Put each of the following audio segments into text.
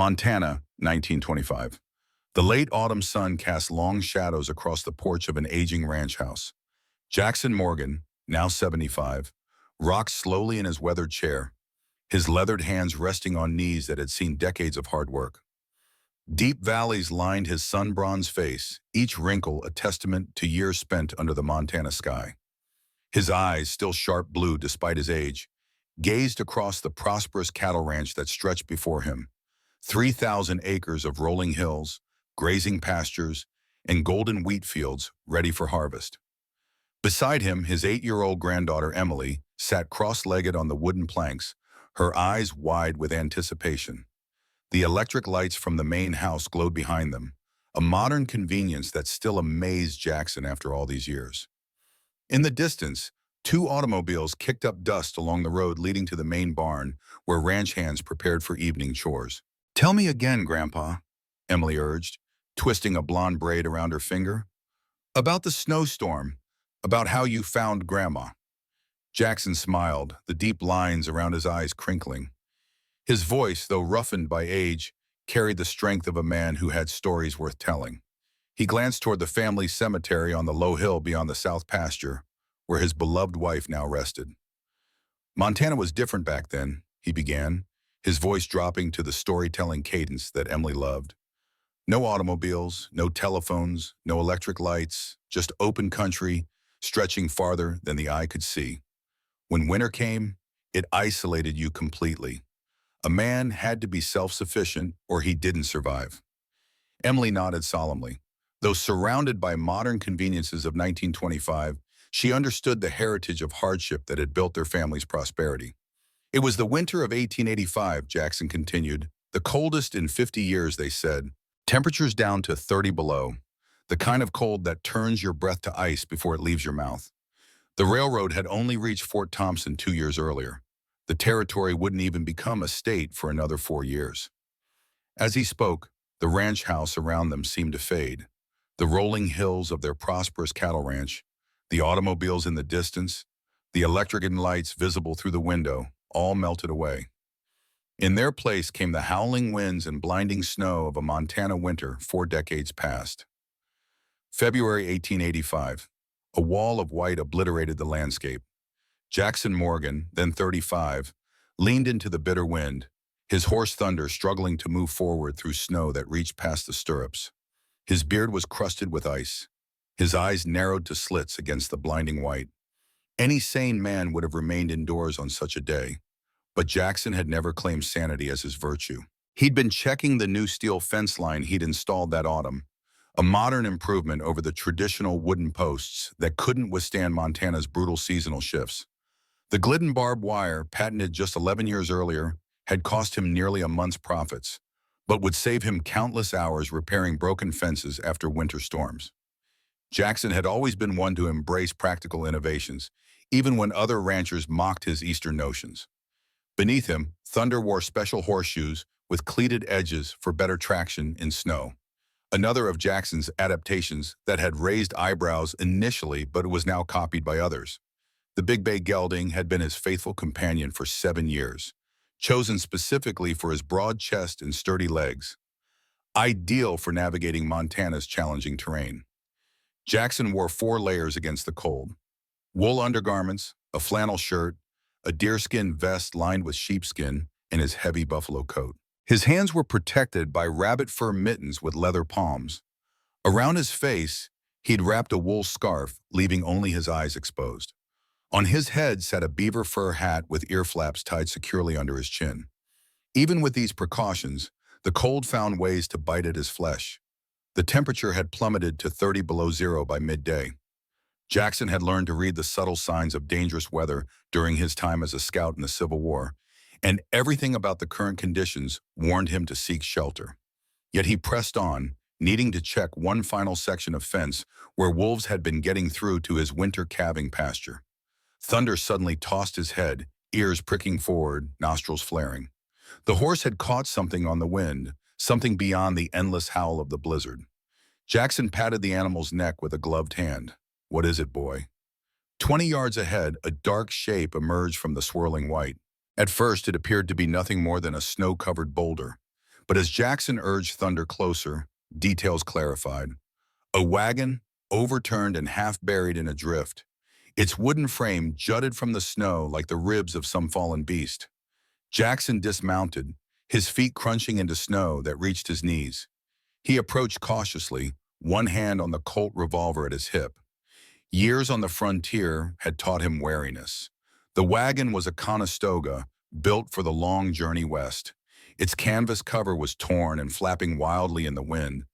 Montana, 1925. The late autumn sun cast long shadows across the porch of an aging ranch house. Jackson Morgan, now 75, rocked slowly in his weathered chair, his leathered hands resting on knees that had seen decades of hard work. Deep valleys lined his sun-bronzed face, each wrinkle a testament to years spent under the Montana sky. His eyes, still sharp blue despite his age, gazed across the prosperous cattle ranch that stretched before him. 3,000 acres of rolling hills, grazing pastures, and golden wheat fields ready for harvest. Beside him, his 8-year-old granddaughter Emily sat cross-legged on the wooden planks, her eyes wide with anticipation. The electric lights from the main house glowed behind them, a modern convenience that still amazed Jackson after all these years. In the distance, 2 automobiles kicked up dust along the road leading to the main barn, where ranch hands prepared for evening chores. "Tell me again, Grandpa," Emily urged, twisting a blonde braid around her finger. "About the snowstorm, about how you found Grandma." Jackson smiled, the deep lines around his eyes crinkling. His voice, though roughened by age, carried the strength of a man who had stories worth telling. He glanced toward the family cemetery on the low hill beyond the south pasture, where his beloved wife now rested. "Montana was different back then," he began, his voice dropping to the storytelling cadence that Emily loved. "No automobiles, no telephones, no electric lights, just open country, stretching farther than the eye could see. When winter came, it isolated you completely. A man had to be self-sufficient or he didn't survive." Emily nodded solemnly. Though surrounded by modern conveniences of 1925, she understood the heritage of hardship that had built their family's prosperity. "It was the winter of 1885, Jackson continued. "The coldest in 50 years, they said. Temperatures down to 30 below. The kind of cold that turns your breath to ice before it leaves your mouth. The railroad had only reached Fort Thompson 2 years earlier. The territory wouldn't even become a state for another 4 years." As he spoke, the ranch house around them seemed to fade. The rolling hills of their prosperous cattle ranch, the automobiles in the distance, the electric lights visible through the window, all melted away. In their place came the howling winds and blinding snow of a Montana winter 4 decades past. February 1885. A wall of white obliterated the landscape. Jackson Morgan, then 35, leaned into the bitter wind, his horse Thunder struggling to move forward through snow that reached past the stirrups. His beard was crusted with ice. His eyes narrowed to slits against the blinding white. Any sane man would have remained indoors on such a day, but Jackson had never claimed sanity as his virtue. He'd been checking the new steel fence line he'd installed that autumn, a modern improvement over the traditional wooden posts that couldn't withstand Montana's brutal seasonal shifts. The Glidden barbed wire, patented just 11 years earlier, had cost him nearly a month's profits, but would save him countless hours repairing broken fences after winter storms. Jackson had always been one to embrace practical innovations, even when other ranchers mocked his Eastern notions. Beneath him, Thunder wore special horseshoes with cleated edges for better traction in snow. Another of Jackson's adaptations that had raised eyebrows initially but was now copied by others. The Big Bay gelding had been his faithful companion for 7 years, chosen specifically for his broad chest and sturdy legs, ideal for navigating Montana's challenging terrain. Jackson wore 4 layers against the cold: wool undergarments, a flannel shirt, a deerskin vest lined with sheepskin, and his heavy buffalo coat. His hands were protected by rabbit fur mittens with leather palms. Around his face, he'd wrapped a wool scarf, leaving only his eyes exposed. On his head sat a beaver fur hat with ear flaps tied securely under his chin. Even with these precautions, the cold found ways to bite at his flesh. The temperature had plummeted to 30 below zero by midday. Jackson had learned to read the subtle signs of dangerous weather during his time as a scout in the Civil War, and everything about the current conditions warned him to seek shelter. Yet he pressed on, needing to check one final section of fence where wolves had been getting through to his winter calving pasture. Thunder suddenly tossed his head, ears pricking forward, nostrils flaring. The horse had caught something on the wind, something beyond the endless howl of the blizzard. Jackson patted the animal's neck with a gloved hand. "What is it, boy?" 20 yards ahead, a dark shape emerged from the swirling white. At first, it appeared to be nothing more than a snow-covered boulder, But as Jackson urged thunder closer, details clarified. A wagon, overturned and half buried in a drift. Its wooden frame jutted from the snow like the ribs of some fallen beast. Jackson dismounted, his feet crunching into snow that reached his knees. He approached cautiously, one hand on the Colt revolver at his hip. Years on the frontier had taught him wariness. The wagon was a Conestoga, built for the long journey west. Its canvas cover was torn and flapping wildly in the wind.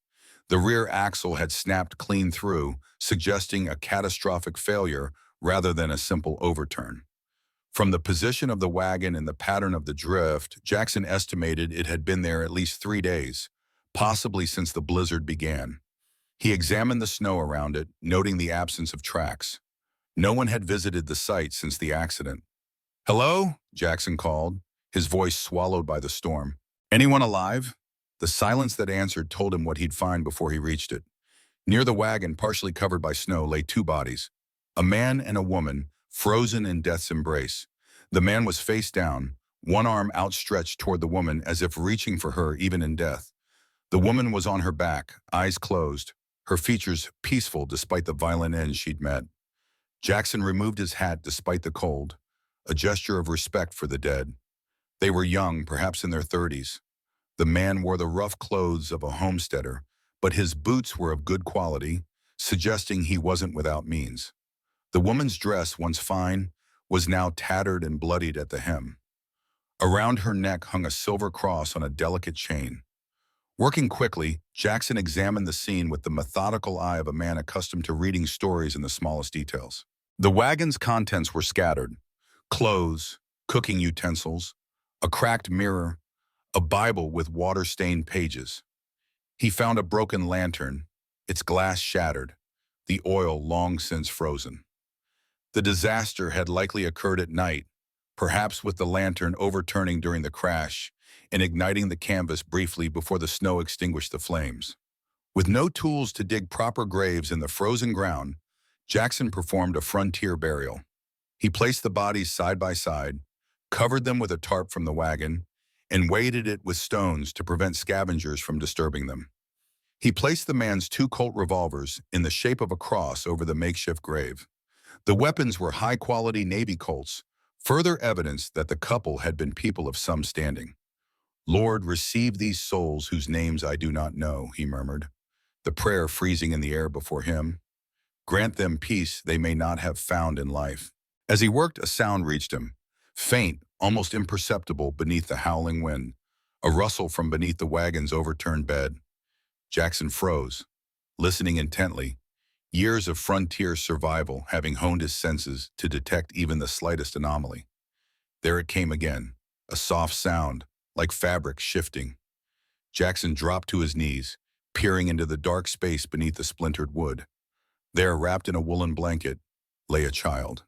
The rear axle had snapped clean through, suggesting a catastrophic failure rather than a simple overturn. From the position of the wagon and the pattern of the drift, Jackson estimated it had been there at least 3 days, possibly since the blizzard began. He examined the snow around it, noting the absence of tracks. No one had visited the site since the accident. "Hello?" Jackson called, his voice swallowed by the storm. "Anyone alive?" The silence that answered told him what he'd find before he reached it. Near the wagon, partially covered by snow, lay two bodies. A man and a woman, frozen in death's embrace. The man was face down, one arm outstretched toward the woman as if reaching for her even in death. The woman was on her back, eyes closed, her features peaceful despite the violent end she'd met. Jackson removed his hat despite the cold, a gesture of respect for the dead. They were young, perhaps in their 30s. The man wore the rough clothes of a homesteader, but his boots were of good quality, suggesting he wasn't without means. The woman's dress, once fine, was now tattered and bloodied at the hem. Around her neck hung a silver cross on a delicate chain. Working quickly, Jackson examined the scene with the methodical eye of a man accustomed to reading stories in the smallest details. The wagon's contents were scattered: clothes, cooking utensils, a cracked mirror, a Bible with water-stained pages. He found a broken lantern, its glass shattered, the oil long since frozen. The disaster had likely occurred at night, perhaps with the lantern overturning during the crash and igniting the canvas briefly before the snow extinguished the flames. With no tools to dig proper graves in the frozen ground, Jackson performed a frontier burial. He placed the bodies side by side, covered them with a tarp from the wagon, and weighted it with stones to prevent scavengers from disturbing them. He placed the man's two Colt revolvers in the shape of a cross over the makeshift grave. The weapons were high-quality Navy Colts, further evidence that the couple had been people of some standing. "Lord, receive these souls whose names I do not know," he murmured, the prayer freezing in the air before him. "Grant them peace they may not have found in life." As he worked, a sound reached him, faint, almost imperceptible beneath the howling wind, a rustle from beneath the wagon's overturned bed. Jackson froze, listening intently, years of frontier survival having honed his senses to detect even the slightest anomaly. There it came again, a soft sound, like fabric shifting. Jackson dropped to his knees, peering into the dark space beneath the splintered wood. There, wrapped in a woolen blanket, lay a child.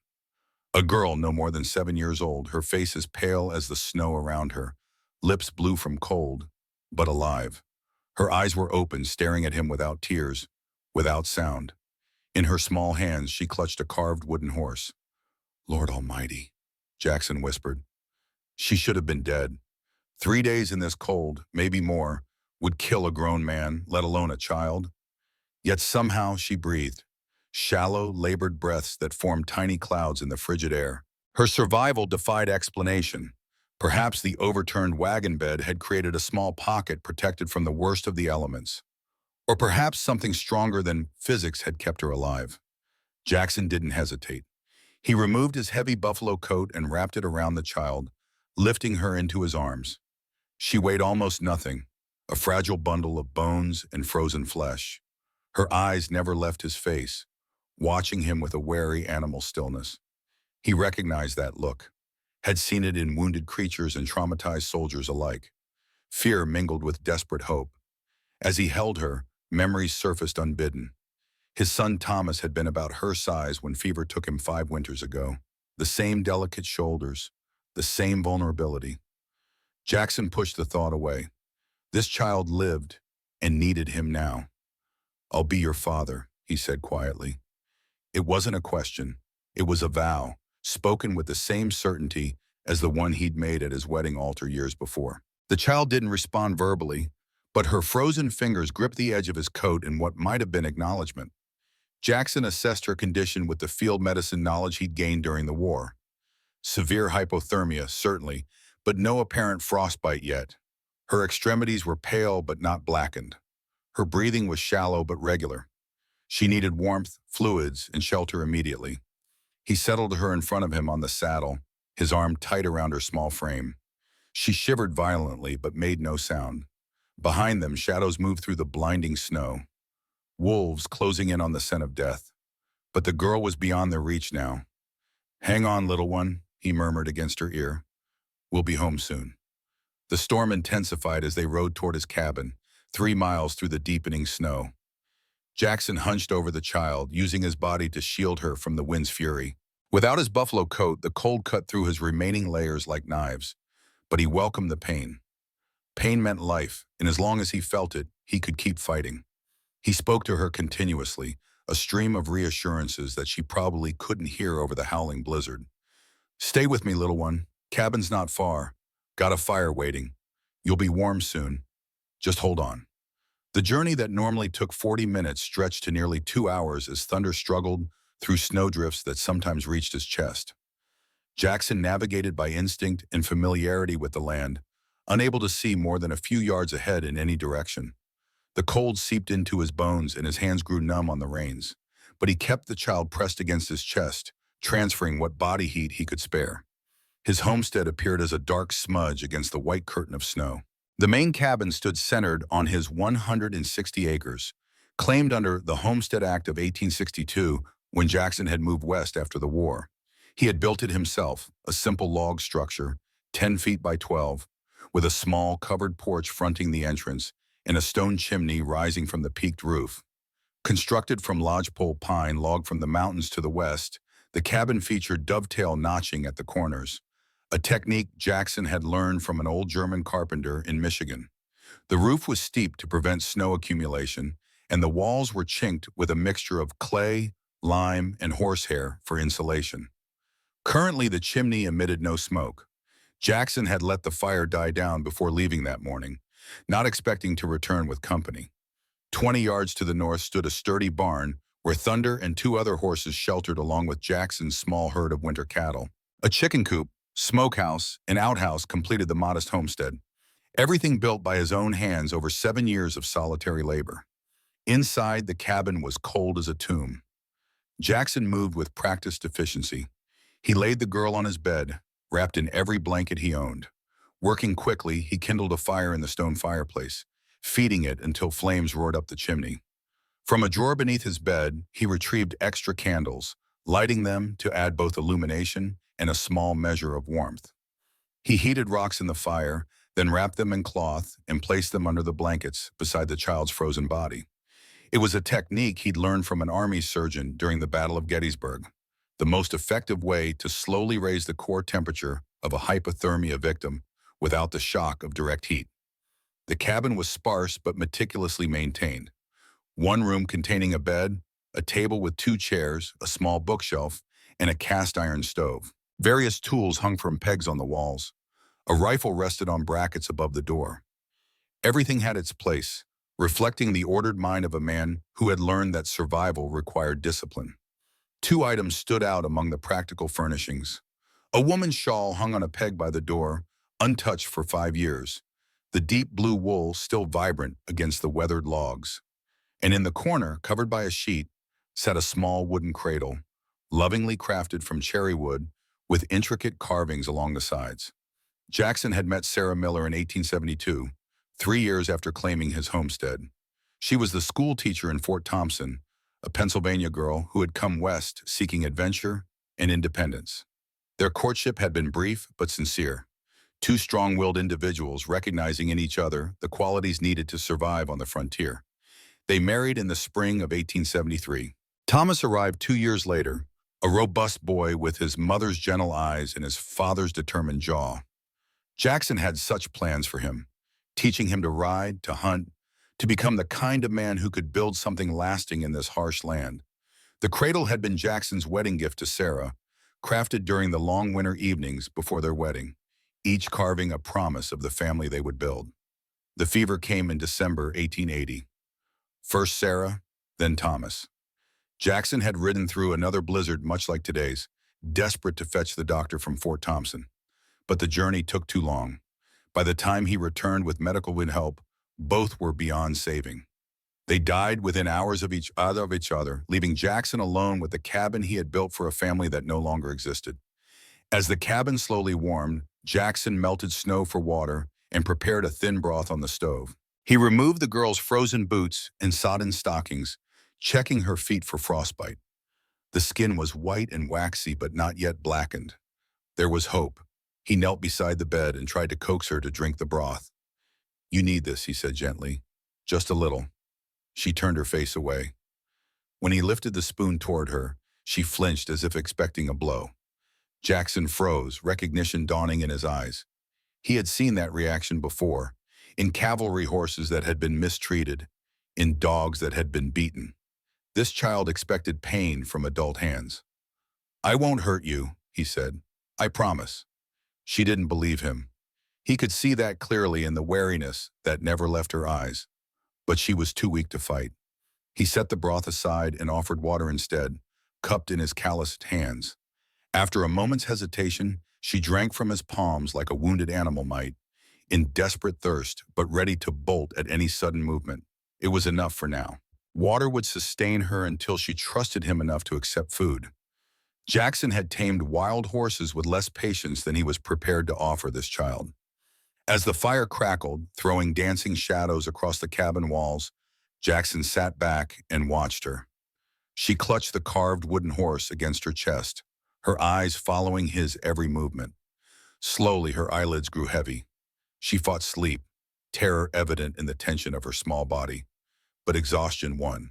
A girl no more than 7 years old, her face as pale as the snow around her, lips blue from cold, but alive. Her eyes were open, staring at him without tears, without sound. In her small hands, she clutched a carved wooden horse. "Lord Almighty," Jackson whispered. She should have been dead. 3 days in this cold, maybe more, would kill a grown man, let alone a child. Yet somehow she breathed, shallow, labored breaths that formed tiny clouds in the frigid air. Her survival defied explanation. Perhaps the overturned wagon bed had created a small pocket protected from the worst of the elements. Or perhaps something stronger than physics had kept her alive. Jackson didn't hesitate. He removed his heavy buffalo coat and wrapped it around the child, lifting her into his arms. She weighed almost nothing, a fragile bundle of bones and frozen flesh. Her eyes never left his face, watching him with a wary animal stillness. He recognized that look, had seen it in wounded creatures and traumatized soldiers alike. Fear mingled with desperate hope. As he held her, memories surfaced unbidden. His son Thomas had been about her size when fever took him 5 winters ago. The same delicate shoulders, the same vulnerability. Jackson pushed the thought away. This child lived and needed him now. "I'll be your father," he said quietly. It wasn't a question. It was a vow, spoken with the same certainty as the one he'd made at his wedding altar years before. The child didn't respond verbally, but her frozen fingers gripped the edge of his coat in what might have been acknowledgement. Jackson assessed her condition with the field medicine knowledge he'd gained during the war. Severe hypothermia, certainly, but no apparent frostbite yet. Her extremities were pale but not blackened. Her breathing was shallow but regular. She needed warmth, fluids, and shelter immediately. He settled her in front of him on the saddle, his arm tight around her small frame. She shivered violently but made no sound. Behind them, shadows moved through the blinding snow. Wolves closing in on the scent of death. But the girl was beyond their reach now. "Hang on, little one," he murmured against her ear. "We'll be home soon." The storm intensified as they rode toward his cabin, 3 miles through the deepening snow. Jackson hunched over the child, using his body to shield her from the wind's fury. Without his buffalo coat, the cold cut through his remaining layers like knives, but he welcomed the pain. Pain meant life, and as long as he felt it, he could keep fighting. He spoke to her continuously, a stream of reassurances that she probably couldn't hear over the howling blizzard. "Stay with me, little one. Cabin's not far. Got a fire waiting. You'll be warm soon. Just hold on." The journey that normally took 40 minutes stretched to nearly 2 hours as thunder struggled through snowdrifts that sometimes reached his chest. Jackson navigated by instinct and familiarity with the land, unable to see more than a few yards ahead in any direction. The cold seeped into his bones and his hands grew numb on the reins, but he kept the child pressed against his chest, transferring what body heat he could spare. His homestead appeared as a dark smudge against the white curtain of snow. The main cabin stood centered on his 160 acres, claimed under the Homestead Act of 1862 when Jackson had moved west after the war. He had built it himself, a simple log structure, 10 feet by 12, with a small covered porch fronting the entrance and a stone chimney rising from the peaked roof. Constructed from lodgepole pine logged from the mountains to the west, the cabin featured dovetail notching at the corners, a technique Jackson had learned from an old German carpenter in Michigan. The roof was steep to prevent snow accumulation, and the walls were chinked with a mixture of clay, lime, and horsehair for insulation. Currently, the chimney emitted no smoke. Jackson had let the fire die down before leaving that morning, not expecting to return with company. 20 yards to the north stood a sturdy barn where Thunder and 2 other horses sheltered along with Jackson's small herd of winter cattle. A chicken coop, smokehouse, and outhouse completed the modest homestead, everything built by his own hands over 7 years of solitary labor. Inside, the cabin was cold as a tomb. Jackson moved with practiced efficiency. He laid the girl on his bed, wrapped in every blanket he owned. Working quickly, he kindled a fire in the stone fireplace, feeding it until flames roared up the chimney. From a drawer beneath his bed, he retrieved extra candles, lighting them to add both illumination and a small measure of warmth. He heated rocks in the fire, then wrapped them in cloth and placed them under the blankets beside the child's frozen body. It was a technique he'd learned from an army surgeon during the Battle of Gettysburg, the most effective way to slowly raise the core temperature of a hypothermia victim without the shock of direct heat. The cabin was sparse but meticulously maintained. One room containing a bed, a table with 2 chairs, a small bookshelf, and a cast iron stove. Various tools hung from pegs on the walls. A rifle rested on brackets above the door. Everything had its place, reflecting the ordered mind of a man who had learned that survival required discipline. 2 items stood out among the practical furnishings. A woman's shawl hung on a peg by the door, untouched for 5 years, the deep blue wool still vibrant against the weathered logs. And in the corner, covered by a sheet, sat a small wooden cradle, lovingly crafted from cherry wood with intricate carvings along the sides. Jackson had met Sarah Miller in 1872, 3 years after claiming his homestead. She was the school teacher in Fort Thompson, a Pennsylvania girl who had come west seeking adventure and independence. Their courtship had been brief but sincere, 2 strong-willed individuals recognizing in each other the qualities needed to survive on the frontier. They married in the spring of 1873. Thomas arrived 2 years later, a robust boy with his mother's gentle eyes and his father's determined jaw. Jackson had such plans for him, teaching him to ride, to hunt, to become the kind of man who could build something lasting in this harsh land. The cradle had been Jackson's wedding gift to Sarah, crafted during the long winter evenings before their wedding. each carving a promise of the family they would build. The fever came in December 1880. First Sarah, then Thomas. Jackson had ridden through another blizzard much like today's, desperate to fetch the doctor from Fort Thompson. But the journey took too long. By the time he returned with medical help, both were beyond saving. They died within hours of each other, leaving Jackson alone with the cabin he had built for a family that no longer existed. As the cabin slowly warmed, Jackson melted snow for water and prepared a thin broth on the stove. He removed the girl's frozen boots and sodden stockings, checking her feet for frostbite. The skin was white and waxy but not yet blackened. There was hope. He knelt beside the bed and tried to coax her to drink the broth. "You need this," he said gently. "Just a little." She turned her face away. When he lifted the spoon toward her, she flinched as if expecting a blow. Jackson froze, recognition dawning in his eyes. He had seen that reaction before, in cavalry horses that had been mistreated, in dogs that had been beaten. This child expected pain from adult hands. "I won't hurt you," he said. "I promise." She didn't believe him. He could see that clearly in the wariness that never left her eyes. But she was too weak to fight. He set the broth aside and offered water instead, cupped in his calloused hands. After a moment's hesitation, she drank from his palms like a wounded animal might, in desperate thirst but ready to bolt at any sudden movement. It was enough for now. Water would sustain her until she trusted him enough to accept food. Jackson had tamed wild horses with less patience than he was prepared to offer this child. As the fire crackled, throwing dancing shadows across the cabin walls, Jackson sat back and watched her. She clutched the carved wooden horse against her chest, her eyes following his every movement. Slowly, her eyelids grew heavy. She fought sleep, terror evident in the tension of her small body. But exhaustion won.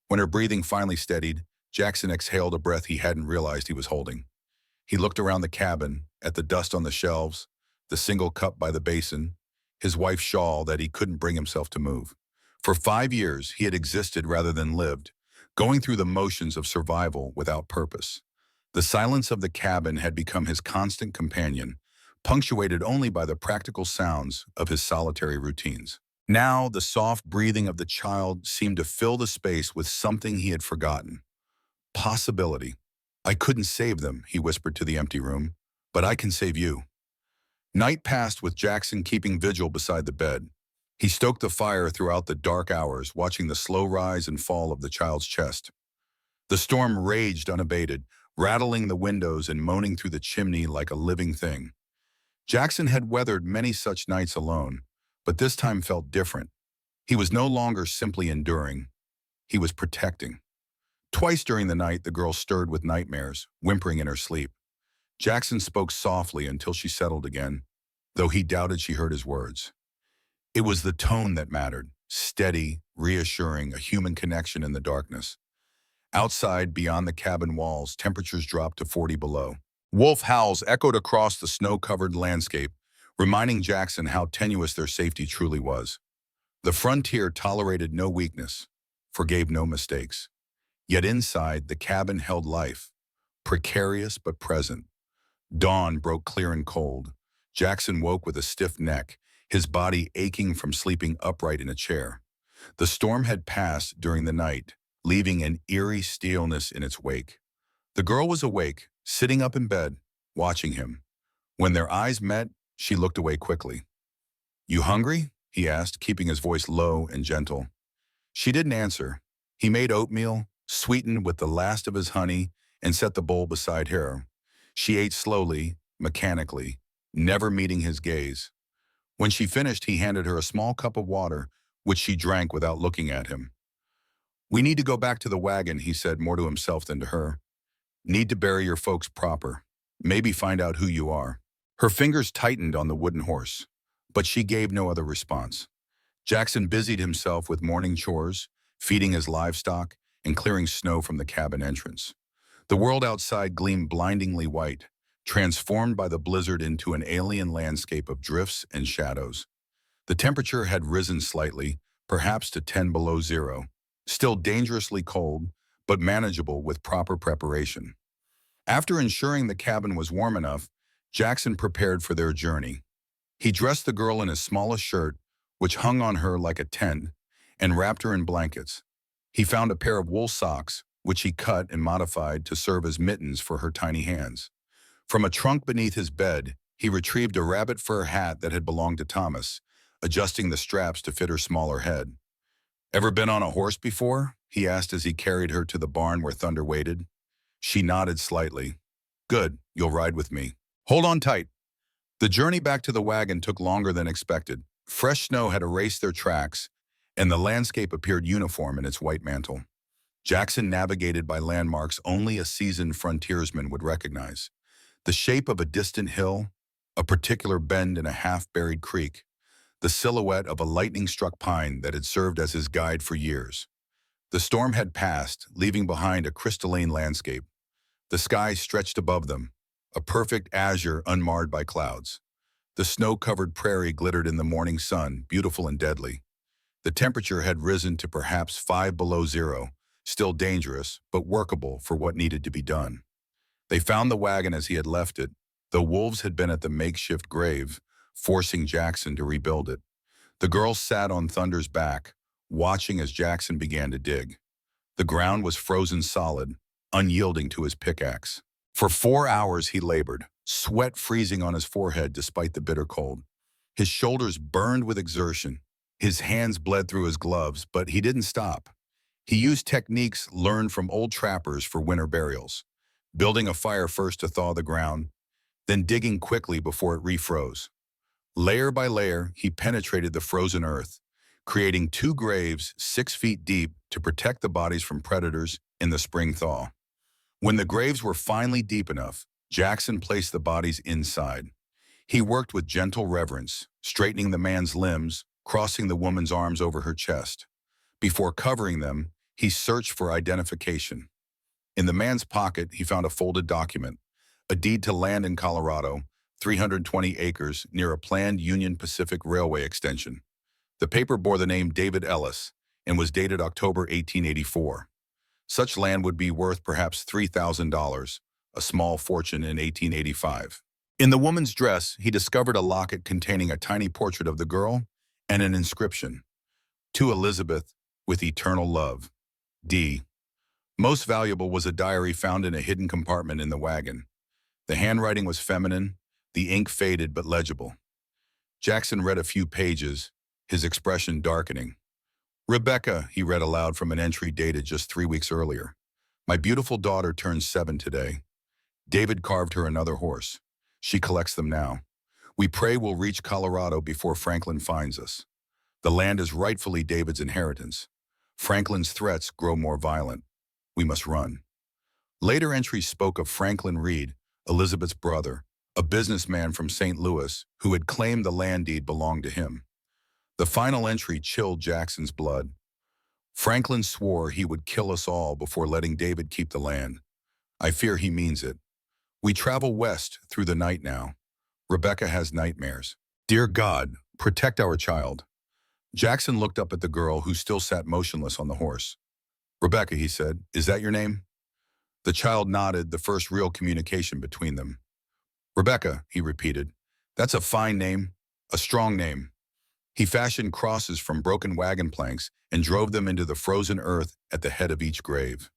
When her breathing finally steadied, Jackson exhaled a breath he hadn't realized he was holding. He looked around the cabin, at the dust on the shelves, the single cup by the basin, his wife's shawl that he couldn't bring himself to move. For 5 years, he had existed rather than lived, going through the motions of survival without purpose. The silence of the cabin had become his constant companion, punctuated only by the practical sounds of his solitary routines. Now, the soft breathing of the child seemed to fill the space with something he had forgotten. Possibility. "I couldn't save them," he whispered to the empty room, "but I can save you." Night passed with Jackson keeping vigil beside the bed. He stoked the fire throughout the dark hours, watching the slow rise and fall of the child's chest. The storm raged unabated, rattling the windows and moaning through the chimney like a living thing. Jackson had weathered many such nights alone, but this time felt different. He was no longer simply enduring. He was protecting. Twice during the night, the girl stirred with nightmares, whimpering in her sleep. Jackson spoke softly until she settled again, though he doubted she heard his words. It was the tone that mattered, steady, reassuring, a human connection in the darkness. Outside, beyond the cabin walls, temperatures dropped to 40 below. Wolf howls echoed across the snow-covered landscape, reminding Jackson how tenuous their safety truly was. The frontier tolerated no weakness, forgave no mistakes. Yet inside, the cabin held life, precarious but present. Dawn broke clear and cold. Jackson woke with a stiff neck, his body aching from sleeping upright in a chair. The storm had passed during the night, leaving an eerie stillness in its wake. The girl was awake, sitting up in bed, watching him. When their eyes met, she looked away quickly. "You hungry?" he asked, keeping his voice low and gentle. She didn't answer. He made oatmeal, sweetened with the last of his honey, and set the bowl beside her. She ate slowly, mechanically, never meeting his gaze. When she finished, he handed her a small cup of water, which she drank without looking at him. "We need to go back to the wagon," he said, more to himself than to her. "Need to bury your folks proper. Maybe find out who you are." Her fingers tightened on the wooden horse, but she gave no other response. Jackson busied himself with morning chores, feeding his livestock, and clearing snow from the cabin entrance. The world outside gleamed blindingly white, transformed by the blizzard into an alien landscape of drifts and shadows. The temperature had risen slightly, perhaps to 10 below zero, still dangerously cold, but manageable with proper preparation. After ensuring the cabin was warm enough, Jackson prepared for their journey. He dressed the girl in his smallest shirt, which hung on her like a tent, and wrapped her in blankets. He found a pair of wool socks, which he cut and modified to serve as mittens for her tiny hands. From a trunk beneath his bed, he retrieved a rabbit fur hat that had belonged to Thomas, adjusting the straps to fit her smaller head. "Ever been on a horse before?" he asked as he carried her to the barn where Thunder waited. She nodded slightly. "Good, you'll ride with me. Hold on tight." The journey back to the wagon took longer than expected. Fresh snow had erased their tracks, and the landscape appeared uniform in its white mantle. Jackson navigated by landmarks only a seasoned frontiersman would recognize. The shape of a distant hill, a particular bend in a half-buried creek, the silhouette of a lightning-struck pine that had served as his guide for years. The storm had passed, leaving behind a crystalline landscape. The sky stretched above them, a perfect azure unmarred by clouds. The snow-covered prairie glittered in the morning sun, beautiful and deadly. The temperature had risen to perhaps 5 below zero, still dangerous, but workable for what needed to be done. They found the wagon as he had left it, though wolves had been at the makeshift grave, forcing Jackson to rebuild it. The girl sat on Thunder's back, watching as Jackson began to dig. The ground was frozen solid, unyielding to his pickaxe. For 4 hours he labored, sweat freezing on his forehead despite the bitter cold. His shoulders burned with exertion. His hands bled through his gloves, but he didn't stop. He used techniques learned from old trappers for winter burials, building a fire first to thaw the ground, then digging quickly before it refroze. Layer by layer, he penetrated the frozen earth, creating 2 graves 6 feet deep to protect the bodies from predators in the spring thaw. When the graves were finally deep enough, Jackson placed the bodies inside. He worked with gentle reverence, straightening the man's limbs, crossing the woman's arms over her chest. Before covering them, he searched for identification. In the man's pocket, he found a folded document, a deed to land in Colorado, 320 acres near a planned Union Pacific Railway extension. The paper bore the name David Ellis and was dated October 1884. Such land would be worth perhaps $3,000, a small fortune in 1885. In the woman's dress, he discovered a locket containing a tiny portrait of the girl and an inscription, "To Elizabeth, with eternal love, D." Most valuable was a diary found in a hidden compartment in the wagon. The handwriting was feminine, the ink faded but legible. Jackson read a few pages, his expression darkening. "Rebecca," he read aloud from an entry dated just 3 weeks earlier. "My beautiful daughter turns 7 today. David carved her another horse. She collects them now. We pray we'll reach Colorado before Franklin finds us. The land is rightfully David's inheritance. Franklin's threats grow more violent. We must run." Later entries spoke of Franklin Reed, Elizabeth's brother, a businessman from St. Louis who had claimed the land deed belonged to him. The final entry chilled Jackson's blood. Franklin swore he would kill us all before letting David keep the land. I fear he means it. We travel west through the night now. Rebecca has nightmares. Dear God, protect our child. Jackson looked up at the girl who still sat motionless on the horse. "Rebecca," he said, "is that your name?" The child nodded, the first real communication between them. "Rebecca," he repeated, "that's a fine name, a strong name." He fashioned crosses from broken wagon planks and drove them into the frozen earth at the head of each grave.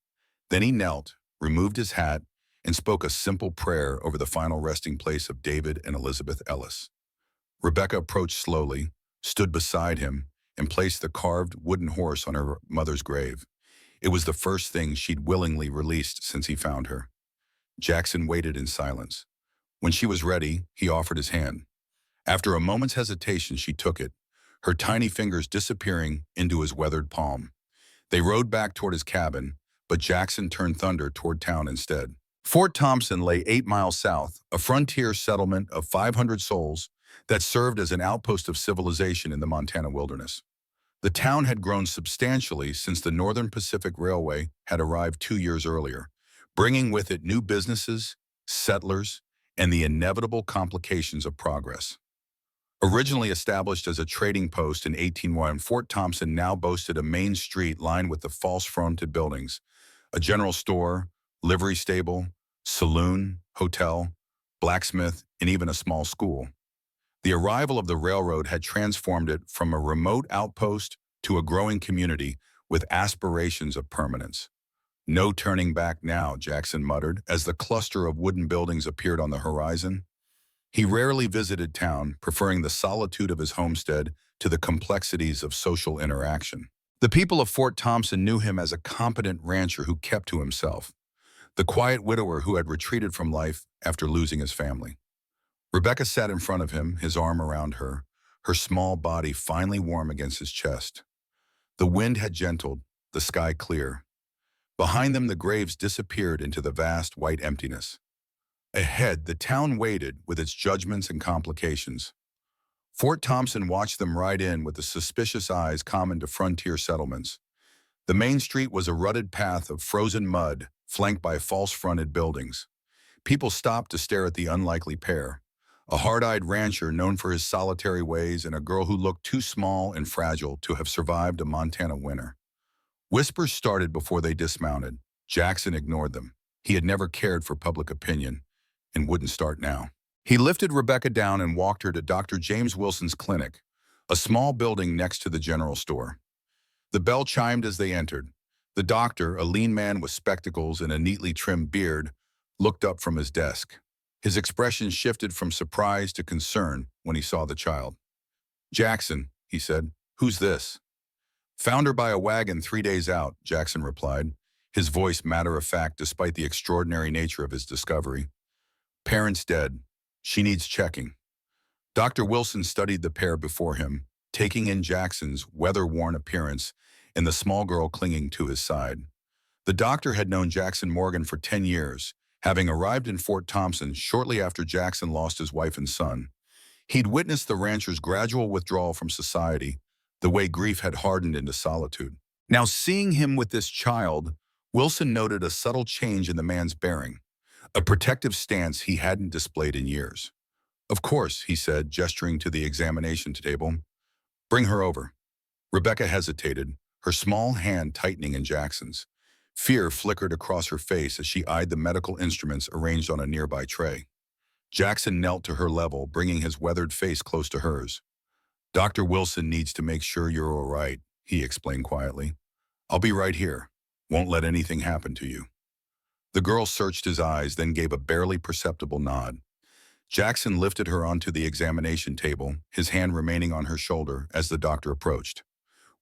Then he knelt, removed his hat, and spoke a simple prayer over the final resting place of David and Elizabeth Ellis. Rebecca approached slowly, stood beside him, and placed the carved wooden horse on her mother's grave. It was the first thing she'd willingly released since he found her. Jackson waited in silence. When she was ready, he offered his hand. After a moment's hesitation, she took it, her tiny fingers disappearing into his weathered palm. They rode back toward his cabin, but Jackson turned Thunder toward town instead. Fort Thompson lay 8 miles south, a frontier settlement of 500 souls that served as an outpost of civilization in the Montana wilderness. The town had grown substantially since the Northern Pacific Railway had arrived 2 years earlier, bringing with it new businesses, settlers, and the inevitable complications of progress. Originally established as a trading post in 1801, Fort Thompson now boasted a main street lined with the false-fronted buildings, a general store, livery stable, saloon, hotel, blacksmith, and even a small school. The arrival of the railroad had transformed it from a remote outpost to a growing community with aspirations of permanence. No turning back now, Jackson muttered, as the cluster of wooden buildings appeared on the horizon. He rarely visited town, preferring the solitude of his homestead to the complexities of social interaction. The people of Fort Thompson knew him as a competent rancher who kept to himself, the quiet widower who had retreated from life after losing his family. Rebecca sat in front of him, his arm around her small body finely warm against his chest. The wind had gentled, the sky clear. Behind them, the graves disappeared into the vast white emptiness. Ahead, the town waited with its judgments and complications. Fort Thompson watched them ride in with the suspicious eyes common to frontier settlements. The main street was a rutted path of frozen mud, flanked by false-fronted buildings. People stopped to stare at the unlikely pair, a hard-eyed rancher known for his solitary ways and a girl who looked too small and fragile to have survived a Montana winter. Whispers started before they dismounted. Jackson ignored them. He had never cared for public opinion and wouldn't start now. He lifted Rebecca down and walked her to Dr. James Wilson's clinic, a small building next to the general store. The bell chimed as they entered. The doctor, a lean man with spectacles and a neatly trimmed beard, looked up from his desk. His expression shifted from surprise to concern when he saw the child. "Jackson," he said, "who's this?" "Found her by a wagon 3 days out," Jackson replied, his voice matter-of-fact despite the extraordinary nature of his discovery. "Parents dead. She needs checking." Dr. Wilson studied the pair before him, taking in Jackson's weather-worn appearance and the small girl clinging to his side. The doctor had known Jackson Morgan for 10 years, having arrived in Fort Thompson shortly after Jackson lost his wife and son. He'd witnessed the rancher's gradual withdrawal from society, the way grief had hardened into solitude. Now, seeing him with this child, Wilson noted a subtle change in the man's bearing, a protective stance he hadn't displayed in years. "Of course," he said, gesturing to the examination table. "Bring her over." Rebecca hesitated, her small hand tightening in Jackson's. Fear flickered across her face as she eyed the medical instruments arranged on a nearby tray. Jackson knelt to her level, bringing his weathered face close to hers. "Dr. Wilson needs to make sure you're all right," he explained quietly. "I'll be right here. Won't let anything happen to you." The girl searched his eyes, then gave a barely perceptible nod. Jackson lifted her onto the examination table, his hand remaining on her shoulder as the doctor approached.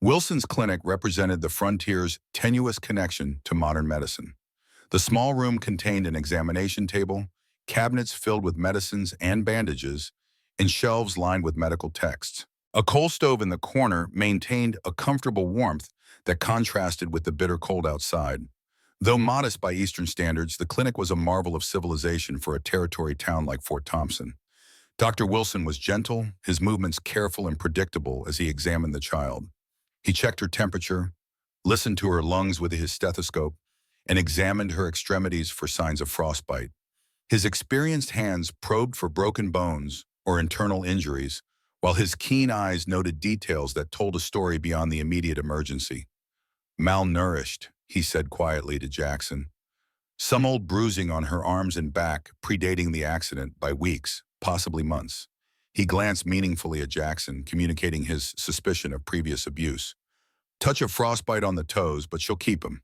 Wilson's clinic represented the frontier's tenuous connection to modern medicine. The small room contained an examination table, cabinets filled with medicines and bandages, and shelves lined with medical texts. A coal stove in the corner maintained a comfortable warmth that contrasted with the bitter cold outside. Though modest by Eastern standards, the clinic was a marvel of civilization for a territory town like Fort Thompson. Dr. Wilson was gentle, his movements careful and predictable as he examined the child. He checked her temperature, listened to her lungs with his stethoscope, and examined her extremities for signs of frostbite. His experienced hands probed for broken bones or internal injuries, while his keen eyes noted details that told a story beyond the immediate emergency. "Malnourished," he said quietly to Jackson. "Some old bruising on her arms and back, predating the accident by weeks, possibly months." He glanced meaningfully at Jackson, communicating his suspicion of previous abuse. "Touch of frostbite on the toes, but she'll keep 'em.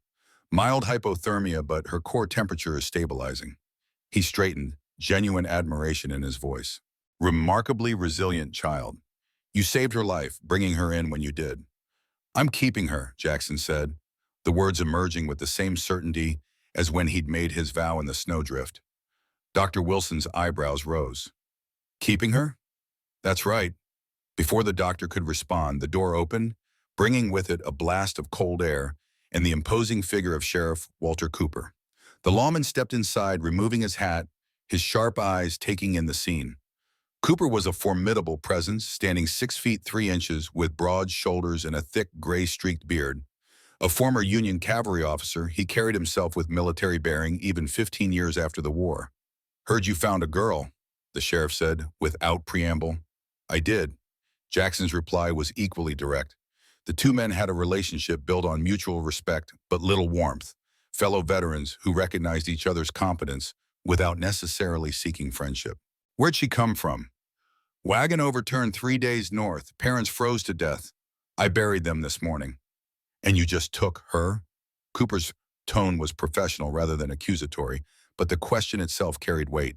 Mild hypothermia, but her core temperature is stabilizing." He straightened, genuine admiration in his voice. "Remarkably resilient child. You saved her life, bringing her in when you did." "I'm keeping her," Jackson said, the words emerging with the same certainty as when he'd made his vow in the snowdrift. Dr. Wilson's eyebrows rose. "Keeping her?" "That's right." Before the doctor could respond, the door opened, bringing with it a blast of cold air and the imposing figure of Sheriff Walter Cooper. The lawman stepped inside, removing his hat, his sharp eyes taking in the scene. Cooper was a formidable presence, standing 6 feet 3 inches with broad shoulders and a thick gray-streaked beard. A former Union cavalry officer, he carried himself with military bearing even 15 years after the war. "Heard you found a girl," the sheriff said, without preamble. "I did." Jackson's reply was equally direct. The two men had a relationship built on mutual respect but little warmth, fellow veterans who recognized each other's competence without necessarily seeking friendship. Where'd she come from? Wagon overturned 3 days north. Parents froze to death. I buried them this morning. And you just took her? Cooper's tone was professional rather than accusatory, but the question itself carried weight.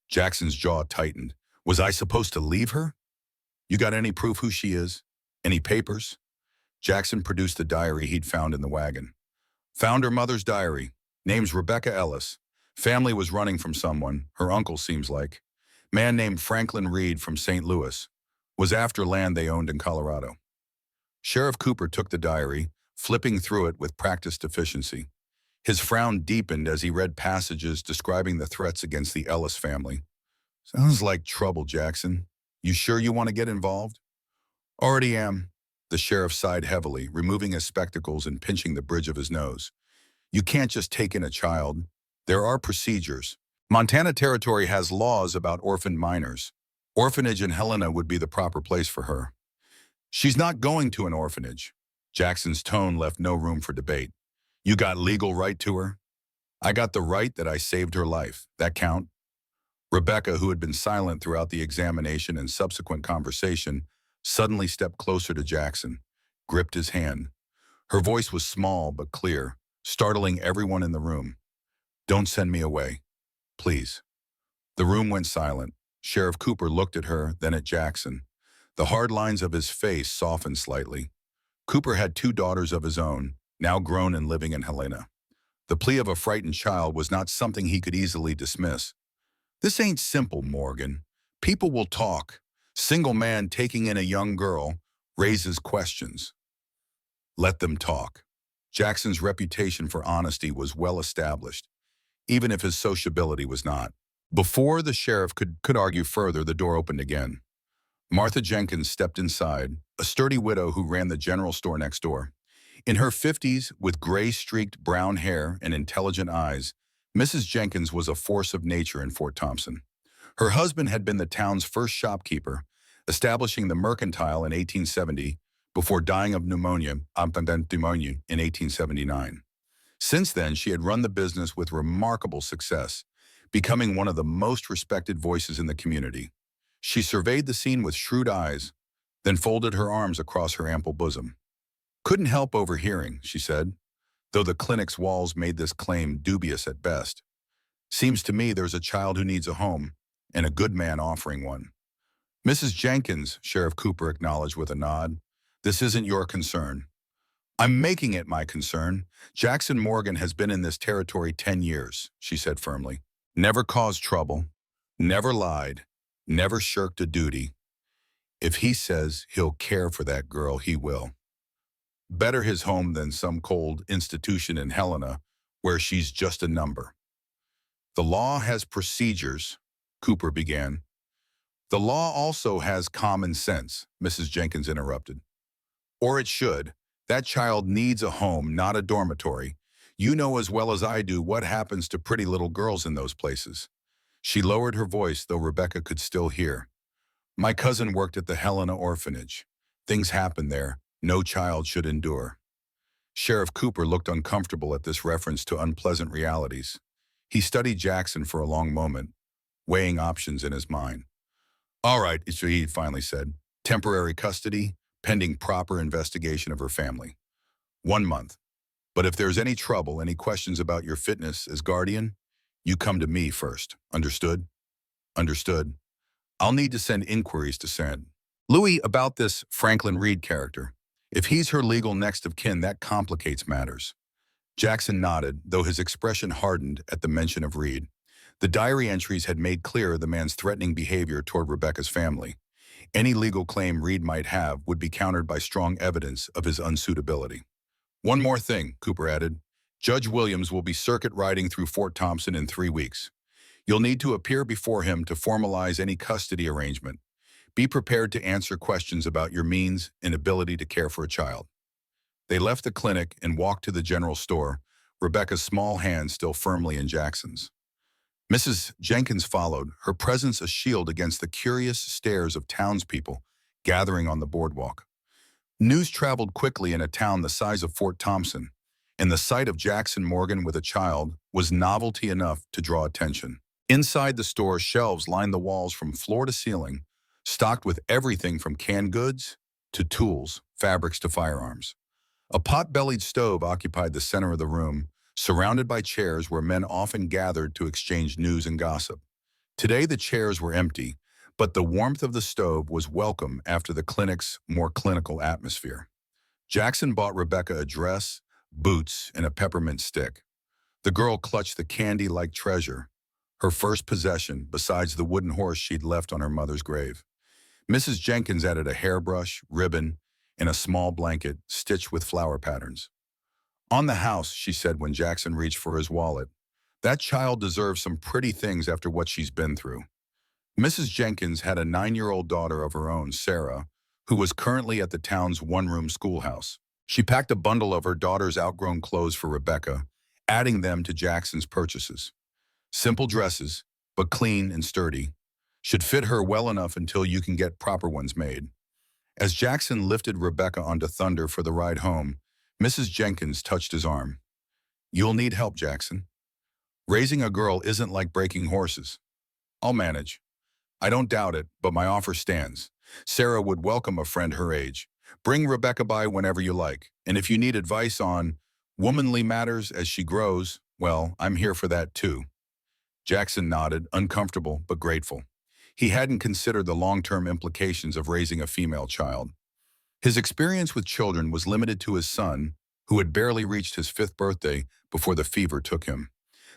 Jackson's jaw tightened. Was I supposed to leave her? You got any proof who she is? Any papers? Jackson produced the diary he'd found in the wagon. Found her mother's diary. Name's Rebecca Ellis. Family was running from someone, her uncle seems like. Man named Franklin Reed from St. Louis. Was after land they owned in Colorado. Sheriff Cooper took the diary, flipping through it with practiced efficiency. His frown deepened as he read passages describing the threats against the Ellis family. Sounds like trouble, Jackson. You sure you want to get involved? Already am. The sheriff sighed heavily, removing his spectacles and pinching the bridge of his nose. You can't just take in a child. There are procedures. Montana Territory has laws about orphaned minors. Orphanage in Helena would be the proper place for her. She's not going to an orphanage. Jackson's tone left no room for debate. You got legal right to her? I got the right that I saved her life. That count? Rebecca, who had been silent throughout the examination and subsequent conversation, suddenly stepped closer to Jackson, gripped his hand. Her voice was small but clear, startling everyone in the room. Don't send me away. Please. The room went silent. Sheriff Cooper looked at her, then at Jackson. The hard lines of his face softened slightly. Cooper had 2 daughters of his own, now grown and living in Helena. The plea of a frightened child was not something he could easily dismiss. This ain't simple, Morgan. People will talk. Single man taking in a young girl raises questions. Let them talk. Jackson's reputation for honesty was well established, even if his sociability was not. Before the sheriff could argue further, the door opened again. Martha Jenkins stepped inside, a sturdy widow who ran the general store next door. In her 50s, with gray-streaked brown hair and intelligent eyes, Mrs. Jenkins was a force of nature in Fort Thompson. Her husband had been the town's first shopkeeper, establishing the Mercantile in 1870 before dying of pneumonia in 1879. Since then, she had run the business with remarkable success, becoming one of the most respected voices in the community. She surveyed the scene with shrewd eyes, then folded her arms across her ample bosom. Couldn't help overhearing, she said, though the clinic's walls made this claim dubious at best. Seems to me there's a child who needs a home, and a good man offering one. Mrs. Jenkins, Sheriff Cooper acknowledged with a nod, this isn't your concern. I'm making it my concern. Jackson Morgan has been in this territory 10 years, she said firmly. Never caused trouble, never lied, never shirked a duty. If he says he'll care for that girl, he will. Better his home than some cold institution in Helena where she's just a number. The law has procedures, Cooper began. The law also has common sense, Mrs. Jenkins interrupted. Or it should. That child needs a home, not a dormitory. You know as well as I do what happens to pretty little girls in those places. She lowered her voice, though Rebecca could still hear. My cousin worked at the Helena orphanage. Things happen there. No child should endure. Sheriff Cooper looked uncomfortable at this reference to unpleasant realities. He studied Jackson for a long moment, weighing options in his mind. All right, he finally said. Temporary custody, pending proper investigation of her family. 1 month. But if there's any trouble, any questions about your fitness as guardian, you come to me first. Understood? Understood. I'll need to send inquiries to San Louis about this Franklin Reed character. If he's her legal next of kin, that complicates matters. Jackson nodded, though his expression hardened at the mention of Reed. The diary entries had made clear the man's threatening behavior toward Rebecca's family. Any legal claim Reed might have would be countered by strong evidence of his unsuitability. One more thing, Cooper added. Judge Williams will be circuit riding through Fort Thompson in 3 weeks. You'll need to appear before him to formalize any custody arrangement. Be prepared to answer questions about your means and ability to care for a child. They left the clinic and walked to the general store, Rebecca's small hand still firmly in Jackson's. Mrs. Jenkins followed, her presence a shield against the curious stares of townspeople gathering on the boardwalk. News traveled quickly in a town the size of Fort Thompson. and the sight of Jackson Morgan with a child was novelty enough to draw attention. Inside the store, shelves lined the walls from floor to ceiling, stocked with everything from canned goods to tools, fabrics to firearms. A pot-bellied stove occupied the center of the room, surrounded by chairs where men often gathered to exchange news and gossip. Today the chairs were empty, but the warmth of the stove was welcome after the clinic's more clinical atmosphere. Jackson bought Rebecca a dress, boots, and a peppermint stick. The girl clutched the candy-like treasure, her first possession besides the wooden horse she'd left on her mother's grave. Mrs. Jenkins added a hairbrush, ribbon, and a small blanket stitched with flower patterns. "On the house," she said when Jackson reached for his wallet. "That child deserves some pretty things after what she's been through." Mrs. Jenkins had a 9-year-old daughter of her own, Sarah, who was currently at the town's one-room schoolhouse. She packed a bundle of her daughter's outgrown clothes for Rebecca, adding them to Jackson's purchases. Simple dresses, but clean and sturdy, should fit her well enough until you can get proper ones made. As Jackson lifted Rebecca onto Thunder for the ride home, Mrs. Jenkins touched his arm. "You'll need help, Jackson. Raising a girl isn't like breaking horses. I'll manage." "I don't doubt it, but my offer stands. Sarah would welcome a friend her age. Bring Rebecca by whenever you like, and if you need advice on womanly matters as she grows, well, I'm here for that too." Jackson nodded, uncomfortable but grateful. He hadn't considered the long-term implications of raising a female child. His experience with children was limited to his son, who had barely reached his 5th birthday before the fever took him.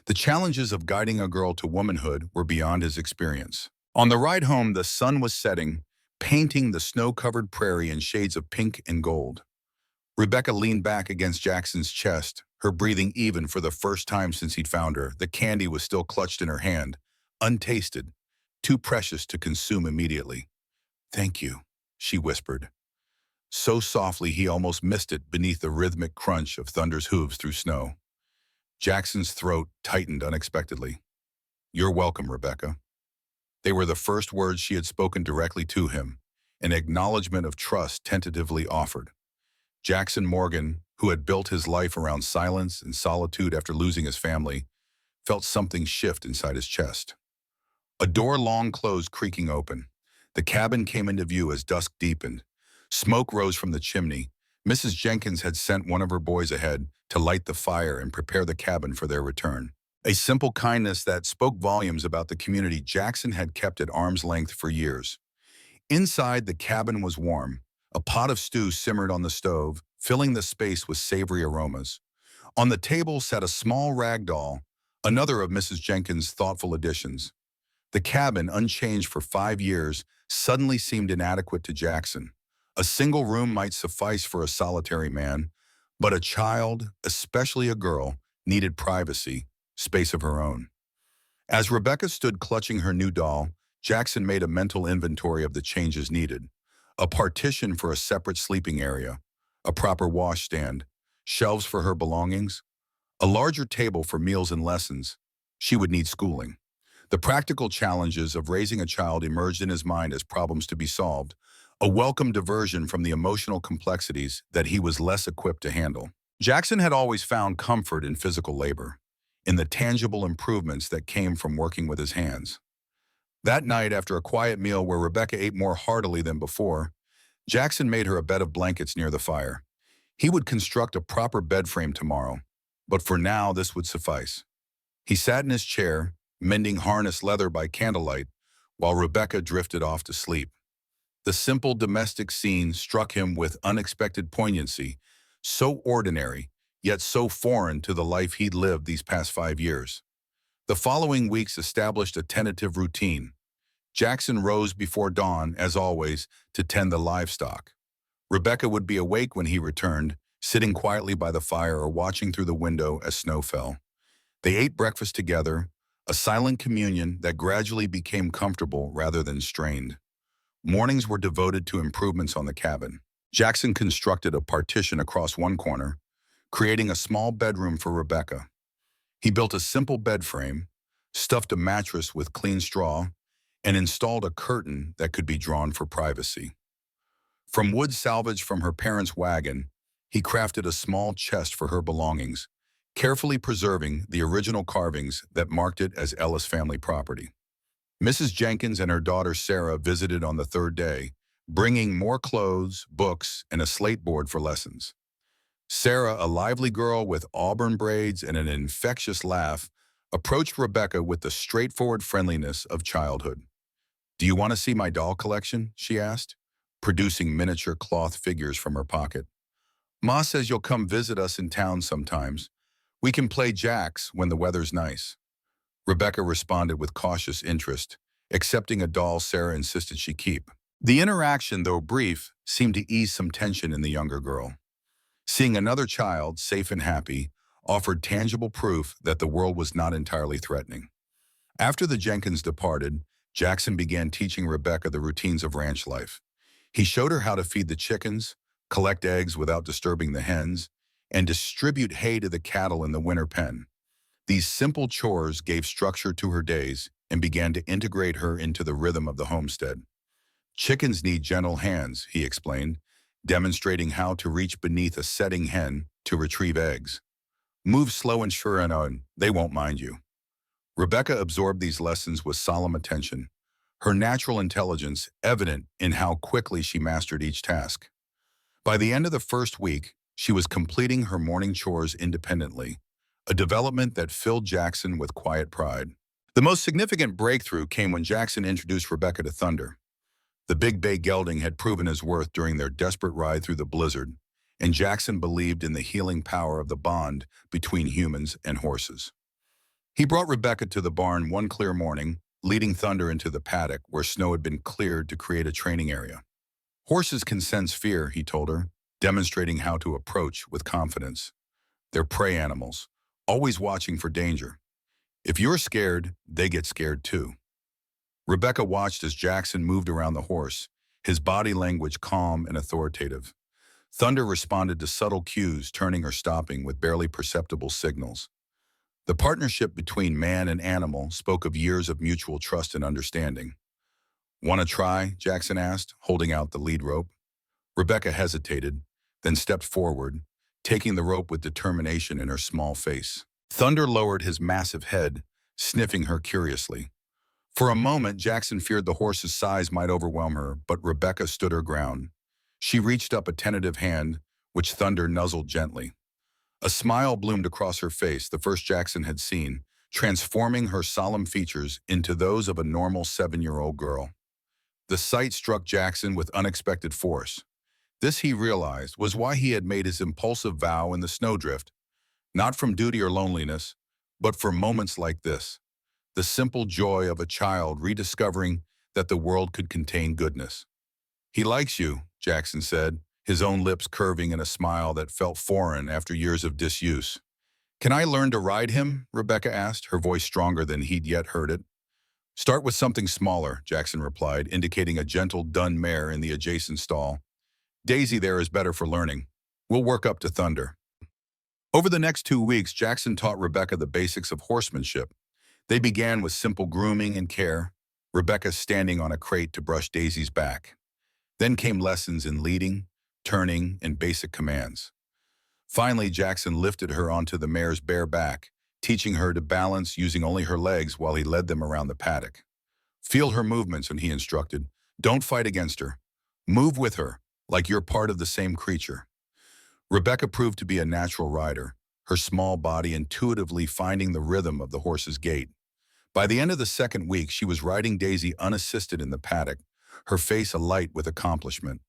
The challenges of guiding a girl to womanhood were beyond his experience. On the ride home, the sun was setting, painting the snow-covered prairie in shades of pink and gold. Rebecca leaned back against Jackson's chest, her breathing even for the first time since he'd found her. The candy was still clutched in her hand, untasted, too precious to consume immediately. "Thank you," she whispered. So softly he almost missed it beneath the rhythmic crunch of Thunder's hooves through snow. Jackson's throat tightened unexpectedly. "You're welcome, Rebecca." They were the first words she had spoken directly to him, an acknowledgement of trust tentatively offered. Jackson Morgan, who had built his life around silence and solitude after losing his family, felt something shift inside his chest. A door long closed creaking open. The cabin came into view as dusk deepened. Smoke rose from the chimney. Mrs. Jenkins had sent one of her boys ahead to light the fire and prepare the cabin for their return. A simple kindness that spoke volumes about the community Jackson had kept at arm's length for years. Inside, the cabin was warm. A pot of stew simmered on the stove, filling the space with savory aromas. On the table sat a small rag doll, another of Mrs. Jenkins' thoughtful additions. The cabin, unchanged for 5 years, suddenly seemed inadequate to Jackson. A single room might suffice for a solitary man, but a child, especially a girl, needed privacy, space of her own. As Rebecca stood clutching her new doll, Jackson made a mental inventory of the changes needed. A partition for a separate sleeping area, a proper washstand, shelves for her belongings, a larger table for meals and lessons. She would need schooling. The practical challenges of raising a child emerged in his mind as problems to be solved, a welcome diversion from the emotional complexities that he was less equipped to handle. Jackson had always found comfort in physical labor, in the tangible improvements that came from working with his hands. That night, after a quiet meal where Rebecca ate more heartily than before, Jackson made her a bed of blankets near the fire. He would construct a proper bed frame tomorrow, but for now this would suffice. He sat in his chair, mending harness leather by candlelight, while Rebecca drifted off to sleep. The simple domestic scene struck him with unexpected poignancy, so ordinary, yet so foreign to the life he'd lived these past 5 years. The following weeks established a tentative routine. Jackson rose before dawn, as always, to tend the livestock. Rebecca would be awake when he returned, sitting quietly by the fire or watching through the window as snow fell. They ate breakfast together, a silent communion that gradually became comfortable rather than strained. Mornings were devoted to improvements on the cabin. Jackson constructed a partition across one corner, creating a small bedroom for Rebecca. He built a simple bed frame, stuffed a mattress with clean straw, and installed a curtain that could be drawn for privacy. From wood salvaged from her parents' wagon, He crafted a small chest for her belongings, carefully preserving the original carvings that marked it as Ellis family property. Mrs. Jenkins and her daughter Sarah visited on the third day, bringing more clothes, books, and a slate board for lessons. Sarah, a lively girl with auburn braids and an infectious laugh, approached Rebecca with the straightforward friendliness of childhood. "Do you want to see my doll collection?" she asked, producing miniature cloth figures from her pocket. "Ma says you'll come visit us in town sometimes. We can play jacks when the weather's nice." Rebecca responded with cautious interest, accepting a doll Sarah insisted she keep. The interaction, though brief, seemed to ease some tension in the younger girl. Seeing another child, safe and happy, offered tangible proof that the world was not entirely threatening. After the Jenkins departed, Jackson began teaching Rebecca the routines of ranch life. He showed her how to feed the chickens, collect eggs without disturbing the hens, and distribute hay to the cattle in the winter pen. These simple chores gave structure to her days and began to integrate her into the rhythm of the homestead. "Chickens need gentle hands," he explained, demonstrating how to reach beneath a setting hen to retrieve eggs. "Move slow and sure and they won't mind you." Rebecca absorbed these lessons with solemn attention, her natural intelligence evident in how quickly she mastered each task. By the end of the first week, she was completing her morning chores independently, a development that filled Jackson with quiet pride. The most significant breakthrough came when Jackson introduced Rebecca to Thunder. The big bay gelding had proven his worth during their desperate ride through the blizzard, and Jackson believed in the healing power of the bond between humans and horses. He brought Rebecca to the barn one clear morning, leading Thunder into the paddock where snow had been cleared to create a training area. "Horses can sense fear," he told her, demonstrating how to approach with confidence. "They're prey animals, always watching for danger. If you're scared, they get scared too." Rebecca watched as Jackson moved around the horse, his body language calm and authoritative. Thunder responded to subtle cues, turning or stopping with barely perceptible signals. The partnership between man and animal spoke of years of mutual trust and understanding. "Want to try?" Jackson asked, holding out the lead rope. Rebecca hesitated, then stepped forward, taking the rope with determination in her small face. Thunder lowered his massive head, sniffing her curiously. For a moment, Jackson feared the horse's size might overwhelm her, but Rebecca stood her ground. She reached up a tentative hand, which Thunder nuzzled gently. A smile bloomed across her face, the first Jackson had seen, transforming her solemn features into those of a normal 7-year-old girl. The sight struck Jackson with unexpected force. This, he realized, was why he had made his impulsive vow in the snowdrift, not from duty or loneliness, but for moments like this. The simple joy of a child rediscovering that the world could contain goodness. "He likes you," Jackson said, his own lips curving in a smile that felt foreign after years of disuse. "Can I learn to ride him?" Rebecca asked, her voice stronger than he'd yet heard it. "Start with something smaller," Jackson replied, indicating a gentle dun mare in the adjacent stall. "Daisy there is better for learning. We'll work up to Thunder." Over the next 2 weeks, Jackson taught Rebecca the basics of horsemanship. They began with simple grooming and care, Rebecca standing on a crate to brush Daisy's back. Then came lessons in leading, turning, and basic commands. Finally, Jackson lifted her onto the mare's bare back, teaching her to balance using only her legs while he led them around the paddock. "Feel her movements," and he instructed. "Don't fight against her. Move with her, like you're part of the same creature." Rebecca proved to be a natural rider, her small body intuitively finding the rhythm of the horse's gait. By the end of the second week, she was riding Daisy unassisted in the paddock, her face alight with accomplishment.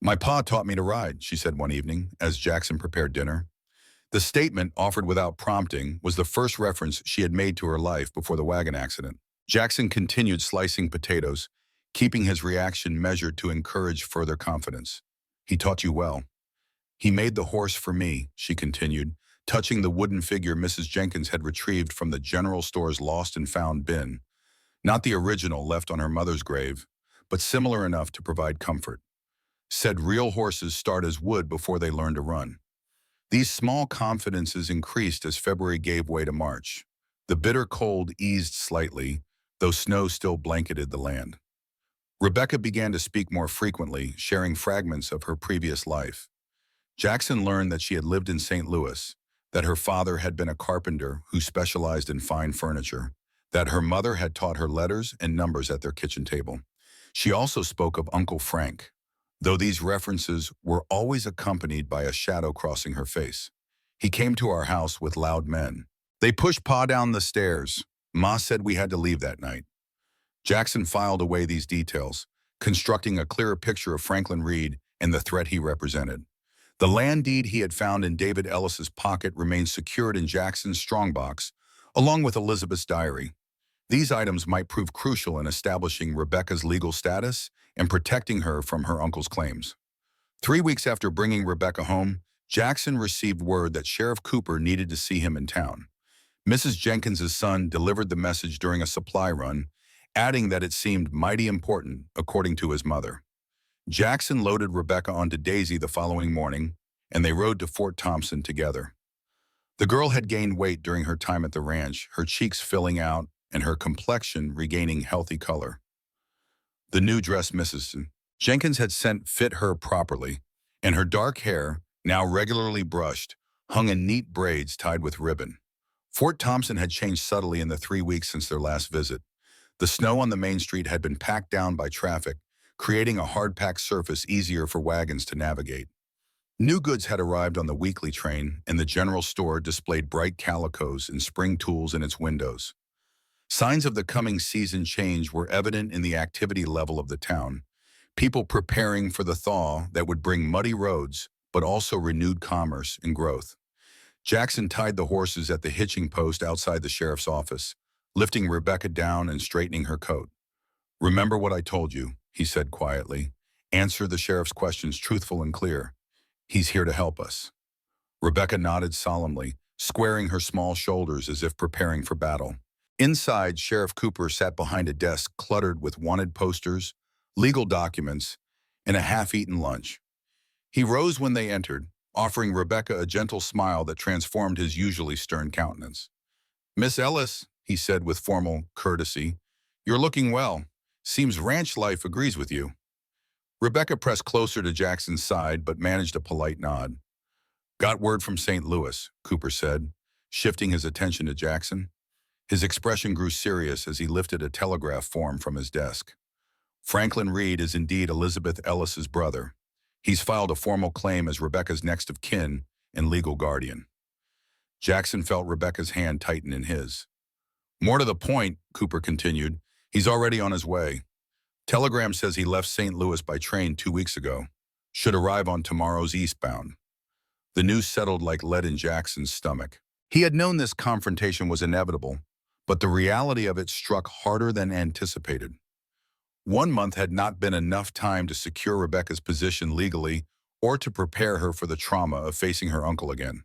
"My pa taught me to ride," she said one evening, as Jackson prepared dinner. The statement, offered without prompting, was the first reference she had made to her life before the wagon accident. Jackson continued slicing potatoes, keeping his reaction measured to encourage further confidence. "He taught you well." "He made the horse for me," she continued, touching the wooden figure Mrs. Jenkins had retrieved from the general store's lost and found bin. Not the original left on her mother's grave, but similar enough to provide comfort. "Said real horses start as wood before they learn to run." These small confidences increased as February gave way to March. The bitter cold eased slightly, though snow still blanketed the land. Rebecca began to speak more frequently, sharing fragments of her previous life. Jackson learned that she had lived in St. Louis, that her father had been a carpenter who specialized in fine furniture, that her mother had taught her letters and numbers at their kitchen table. She also spoke of Uncle Frank, though these references were always accompanied by a shadow crossing her face. He came to our house with loud men. They pushed Pa down the stairs. Ma said we had to leave that night. Jackson filed away these details, constructing a clearer picture of Franklin Reed and the threat he represented. The land deed he had found in David Ellis's pocket remained secured in Jackson's strongbox, along with Elizabeth's diary. These items might prove crucial in establishing Rebecca's legal status and protecting her from her uncle's claims. 3 weeks after bringing Rebecca home, Jackson received word that Sheriff Cooper needed to see him in town. Mrs. Jenkins's son delivered the message during a supply run, adding that it seemed mighty important, according to his mother. Jackson loaded Rebecca onto Daisy the following morning, and they rode to Fort Thompson together. The girl had gained weight during her time at the ranch, her cheeks filling out and her complexion regaining healthy color. The new dress Mrs. Jenkins had sent fit her properly, and her dark hair, now regularly brushed, hung in neat braids tied with ribbon. Fort Thompson had changed subtly in the 3 weeks since their last visit. The snow on the main street had been packed down by traffic, creating a hard-packed surface easier for wagons to navigate. New goods had arrived on the weekly train, and the general store displayed bright calicos and spring tools in its windows. Signs of the coming season change were evident in the activity level of the town, people preparing for the thaw that would bring muddy roads, but also renewed commerce and growth. Jackson tied the horses at the hitching post outside the sheriff's office, lifting Rebecca down and straightening her coat. "Remember what I told you," he said quietly. "Answer the sheriff's questions truthful and clear. He's here to help us." Rebecca nodded solemnly, squaring her small shoulders as if preparing for battle. Inside, Sheriff Cooper sat behind a desk cluttered with wanted posters, legal documents, and a half-eaten lunch. He rose when they entered, offering Rebecca a gentle smile that transformed his usually stern countenance. "Miss Ellis," he said with formal courtesy, "you're looking well. Seems ranch life agrees with you." Rebecca pressed closer to Jackson's side but managed a polite nod. "Got word from St. Louis," Cooper said, shifting his attention to Jackson. His expression grew serious as he lifted a telegraph form from his desk. "Franklin Reed is indeed Elizabeth Ellis's brother. He's filed a formal claim as Rebecca's next of kin and legal guardian." Jackson felt Rebecca's hand tighten in his. "More to the point," Cooper continued, "he's already on his way. Telegram says he left St. Louis by train 2 weeks ago. Should arrive on tomorrow's eastbound." The news settled like lead in Jackson's stomach. He had known this confrontation was inevitable, but the reality of it struck harder than anticipated. 1 month had not been enough time to secure Rebecca's position legally or to prepare her for the trauma of facing her uncle again.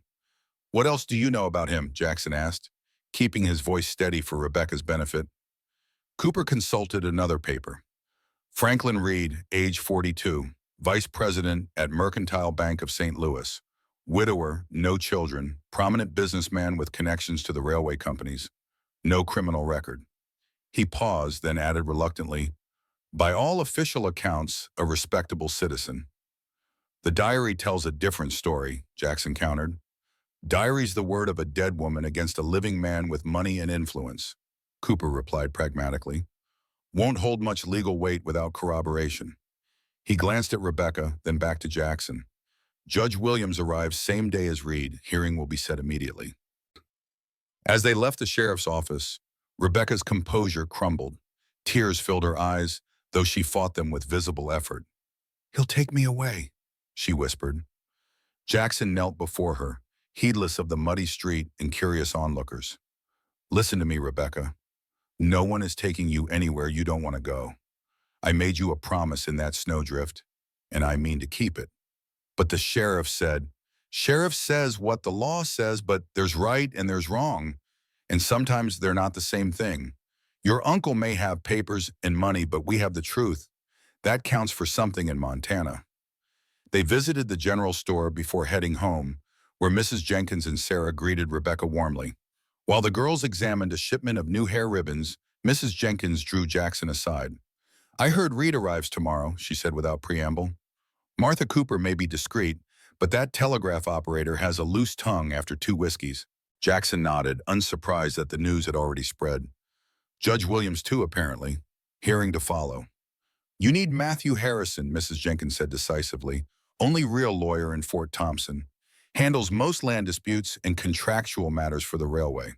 "What else do you know about him?" Jackson asked, keeping his voice steady for Rebecca's benefit. Cooper consulted another paper. "Franklin Reed, age 42, vice president at Mercantile Bank of St. Louis. Widower, no children, prominent businessman with connections to the railway companies. No criminal record." He paused, then added reluctantly, "By all official accounts, a respectable citizen." "The diary tells a different story," Jackson countered. "Diary's the word of a dead woman against a living man with money and influence," Cooper replied pragmatically. "Won't hold much legal weight without corroboration." He glanced at Rebecca, then back to Jackson. "Judge Williams arrives same day as Reed. Hearing will be set immediately." As they left the sheriff's office, Rebecca's composure crumbled. Tears filled her eyes, though she fought them with visible effort. "He'll take me away," she whispered. Jackson knelt before her, heedless of the muddy street and curious onlookers. "Listen to me, Rebecca. No one is taking you anywhere you don't want to go. I made you a promise in that snowdrift, and I mean to keep it." "But the sheriff said—" "Sheriff says what the law says, but there's right and there's wrong, and sometimes they're not the same thing. Your uncle may have papers and money, but we have the truth. That counts for something in Montana." They visited the general store before heading home, where Mrs. Jenkins and Sarah greeted Rebecca warmly. While the girls examined a shipment of new hair ribbons, Mrs. Jenkins drew Jackson aside. "I heard Reed arrives tomorrow," she said without preamble. "Martha Cooper may be discreet, But that telegraph operator has a loose tongue after 2 whiskeys. Jackson nodded, unsurprised that the news had already spread. Judge Williams, too, apparently. Hearing to follow. You need Matthew Harrison, Mrs. Jenkins said decisively. Only real lawyer in Fort Thompson. Handles most land disputes and contractual matters for the railway.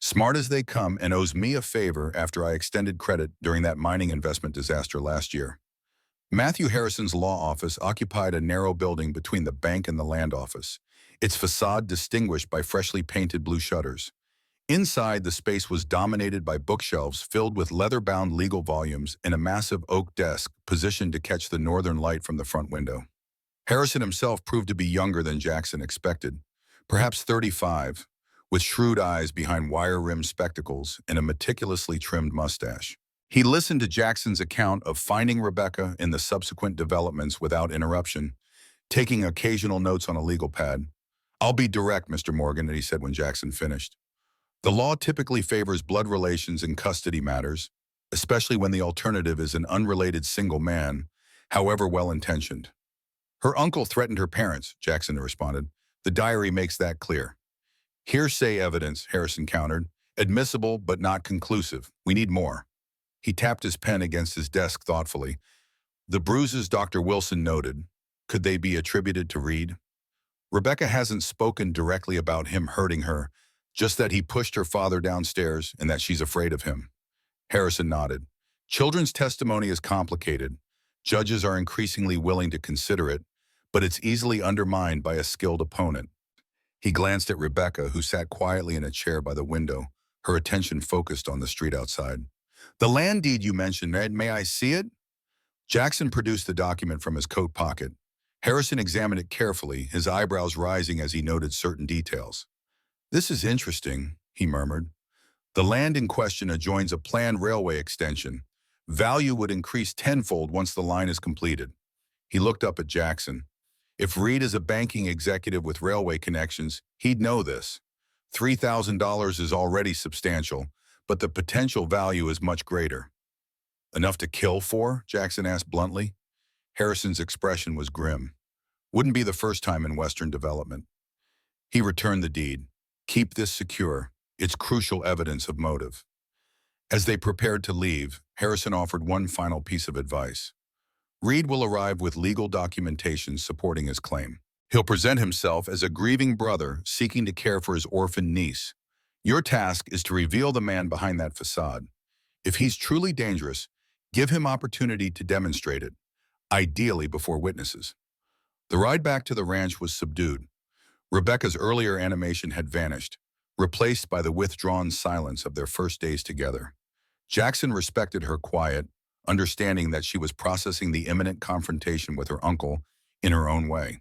Smart as they come and owes me a favor after I extended credit during that mining investment disaster last year. Matthew Harrison's law office occupied a narrow building between the bank and the land office, its facade distinguished by freshly painted blue shutters. Inside, the space was dominated by bookshelves filled with leather-bound legal volumes and a massive oak desk positioned to catch the northern light from the front window. Harrison himself proved to be younger than Jackson expected, perhaps 35, with shrewd eyes behind wire-rimmed spectacles and a meticulously trimmed mustache. He listened to Jackson's account of finding Rebecca and the subsequent developments without interruption, taking occasional notes on a legal pad. "I'll be direct, Mr. Morgan," he said when Jackson finished. "The law typically favors blood relations in custody matters, especially when the alternative is an unrelated single man, however well-intentioned." "Her uncle threatened her parents," Jackson responded. "The diary makes that clear." "Hearsay evidence," Harrison countered. "Admissible, but not conclusive. We need more." He tapped his pen against his desk thoughtfully. "The bruises Dr. Wilson noted, could they be attributed to Reed? Rebecca hasn't spoken directly about him hurting her, just that he pushed her father downstairs and that she's afraid of him." Harrison nodded. "Children's testimony is complicated. Judges are increasingly willing to consider it, but it's easily undermined by a skilled opponent." He glanced at Rebecca, who sat quietly in a chair by the window, her attention focused on the street outside. "The land deed you mentioned, Ed, may I see it?" Jackson produced the document from his coat pocket. Harrison examined it carefully, his eyebrows rising as he noted certain details. "This is interesting," he murmured. "The land in question adjoins a planned railway extension. Value would increase tenfold once the line is completed." He looked up at Jackson. If Reed is a banking executive with railway connections, he'd know this. $3,000 is already substantial, but the potential value is much greater. "Enough to kill for?" Jackson asked bluntly. Harrison's expression was grim. "Wouldn't be the first time in Western development." He returned the deed. "Keep this secure. It's crucial evidence of motive." As they prepared to leave, Harrison offered one final piece of advice. "Reed will arrive with legal documentation supporting his claim. He'll present himself as a grieving brother seeking to care for his orphaned niece. Your task is to reveal the man behind that facade. If he's truly dangerous, give him opportunity to demonstrate it, ideally before witnesses." The ride back to the ranch was subdued. Rebecca's earlier animation had vanished, replaced by the withdrawn silence of their first days together. Jackson respected her quiet, understanding that she was processing the imminent confrontation with her uncle in her own way.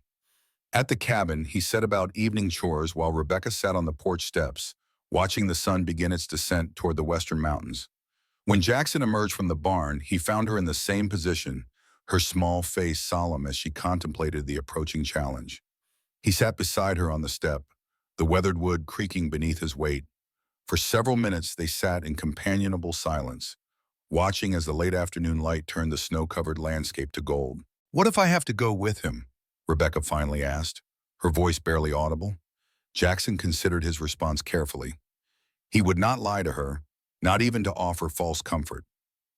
At the cabin, he set about evening chores while Rebecca sat on the porch steps, watching the sun begin its descent toward the western mountains. When Jackson emerged from the barn, he found her in the same position, her small face solemn as she contemplated the approaching challenge. He sat beside her on the step, the weathered wood creaking beneath his weight. For several minutes they sat in companionable silence, watching as the late afternoon light turned the snow-covered landscape to gold. "What if I have to go with him?" Rebecca finally asked, her voice barely audible. Jackson considered his response carefully. He would not lie to her, not even to offer false comfort.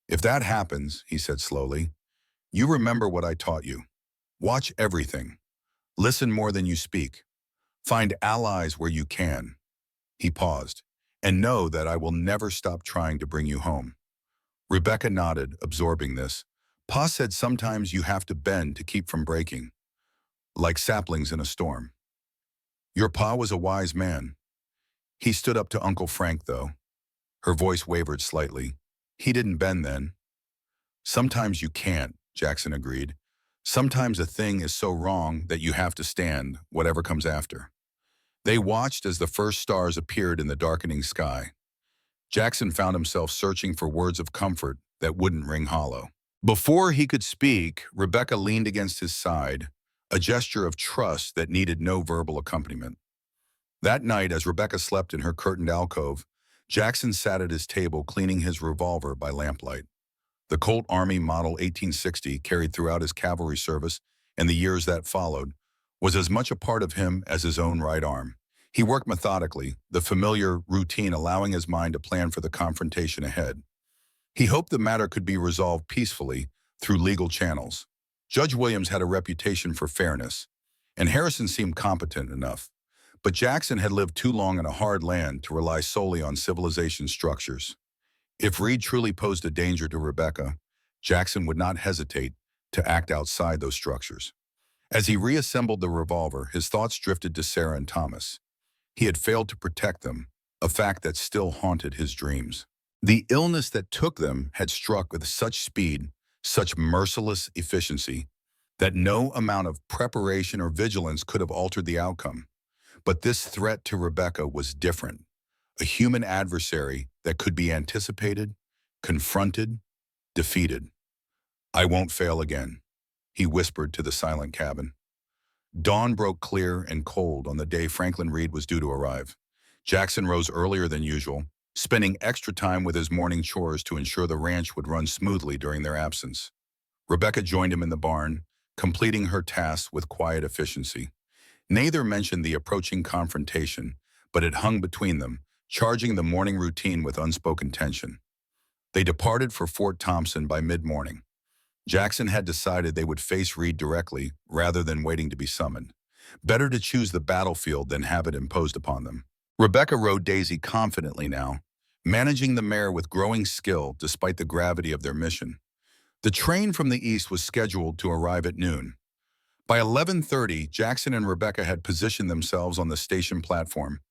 "If that happens," he said slowly, "you remember what I taught you. Watch everything. Listen more than you speak. Find allies where you can." He paused. "And know that I will never stop trying to bring you home." Rebecca nodded, absorbing this. "Pa said sometimes you have to bend to keep from breaking. Like saplings in a storm." "Your pa was a wise man." "He stood up to Uncle Frank, though." Her voice wavered slightly. "He didn't bend then." "Sometimes you can't," Jackson agreed. "Sometimes a thing is so wrong that you have to stand, whatever comes after." They watched as the first stars appeared in the darkening sky. Jackson found himself searching for words of comfort that wouldn't ring hollow. Before he could speak, Rebecca leaned against his side, a gesture of trust that needed no verbal accompaniment. That night, as Rebecca slept in her curtained alcove, Jackson sat at his table cleaning his revolver by lamplight. The Colt Army Model 1860, carried throughout his cavalry service and the years that followed, was as much a part of him as his own right arm. He worked methodically, the familiar routine allowing his mind to plan for the confrontation ahead. He hoped the matter could be resolved peacefully through legal channels. Judge Williams had a reputation for fairness, and Harrison seemed competent enough. But Jackson had lived too long in a hard land to rely solely on civilization structures. If Reed truly posed a danger to Rebecca, Jackson would not hesitate to act outside those structures. As he reassembled the revolver, his thoughts drifted to Sarah and Thomas. He had failed to protect them, a fact that still haunted his dreams. The illness that took them had struck with such speed, such merciless efficiency, that no amount of preparation or vigilance could have altered the outcome. But this threat to Rebecca was different, a human adversary that could be anticipated, confronted, defeated. "I won't fail again," he whispered to the silent cabin. Dawn broke clear and cold on the day Franklin Reed was due to arrive. Jackson rose earlier than usual, spending extra time with his morning chores to ensure the ranch would run smoothly during their absence. Rebecca joined him in the barn, completing her tasks with quiet efficiency. Neither mentioned the approaching confrontation, but it hung between them, charging the morning routine with unspoken tension. They departed for Fort Thompson by mid-morning. Jackson had decided they would face Reed directly rather than waiting to be summoned. Better to choose the battlefield than have it imposed upon them. Rebecca rode Daisy confidently now, managing the mare with growing skill despite the gravity of their mission. The train from the east was scheduled to arrive at noon. By 11:30, Jackson and Rebecca had positioned themselves on the station platform,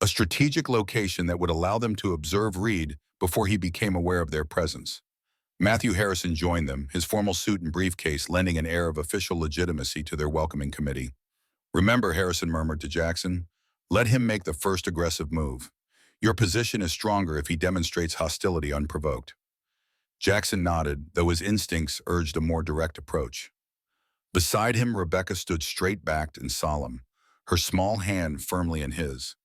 a strategic location that would allow them to observe Reed before he became aware of their presence. Matthew Harrison joined them, his formal suit and briefcase lending an air of official legitimacy to their welcoming committee. "Remember," Harrison murmured to Jackson, "let him make the first aggressive move. Your position is stronger if he demonstrates hostility unprovoked." Jackson nodded, though his instincts urged a more direct approach. Beside him, Rebecca stood straight-backed and solemn, her small hand firmly in his.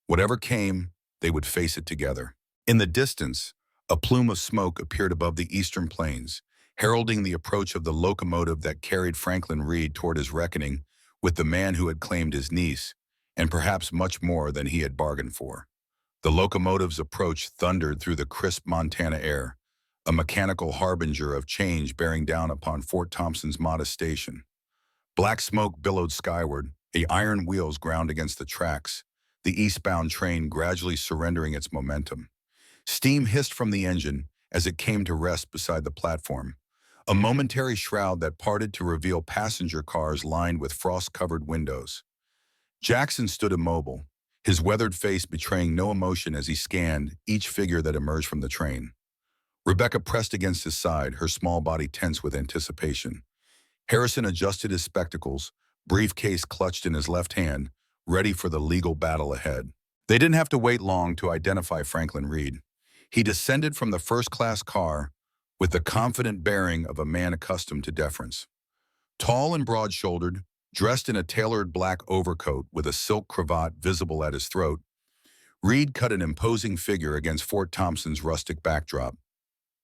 Whatever came, they would face it together. In the distance, a plume of smoke appeared above the eastern plains, heralding the approach of the locomotive that carried Franklin Reed toward his reckoning with the man who had claimed his niece, and perhaps much more than he had bargained for. The locomotive's approach thundered through the crisp Montana air, a mechanical harbinger of change bearing down upon Fort Thompson's modest station. Black smoke billowed skyward, the iron wheels ground against the tracks, the eastbound train gradually surrendering its momentum. Steam hissed from the engine as it came to rest beside the platform, a momentary shroud that parted to reveal passenger cars lined with frost-covered windows. Jackson stood immobile, his weathered face betraying no emotion as he scanned each figure that emerged from the train. Rebecca pressed against his side, her small body tense with anticipation. Harrison adjusted his spectacles, briefcase clutched in his left hand, ready for the legal battle ahead. They didn't have to wait long to identify Franklin Reed. He descended from the first-class car with the confident bearing of a man accustomed to deference. Tall and broad-shouldered, dressed in a tailored black overcoat with a silk cravat visible at his throat, Reed cut an imposing figure against Fort Thompson's rustic backdrop.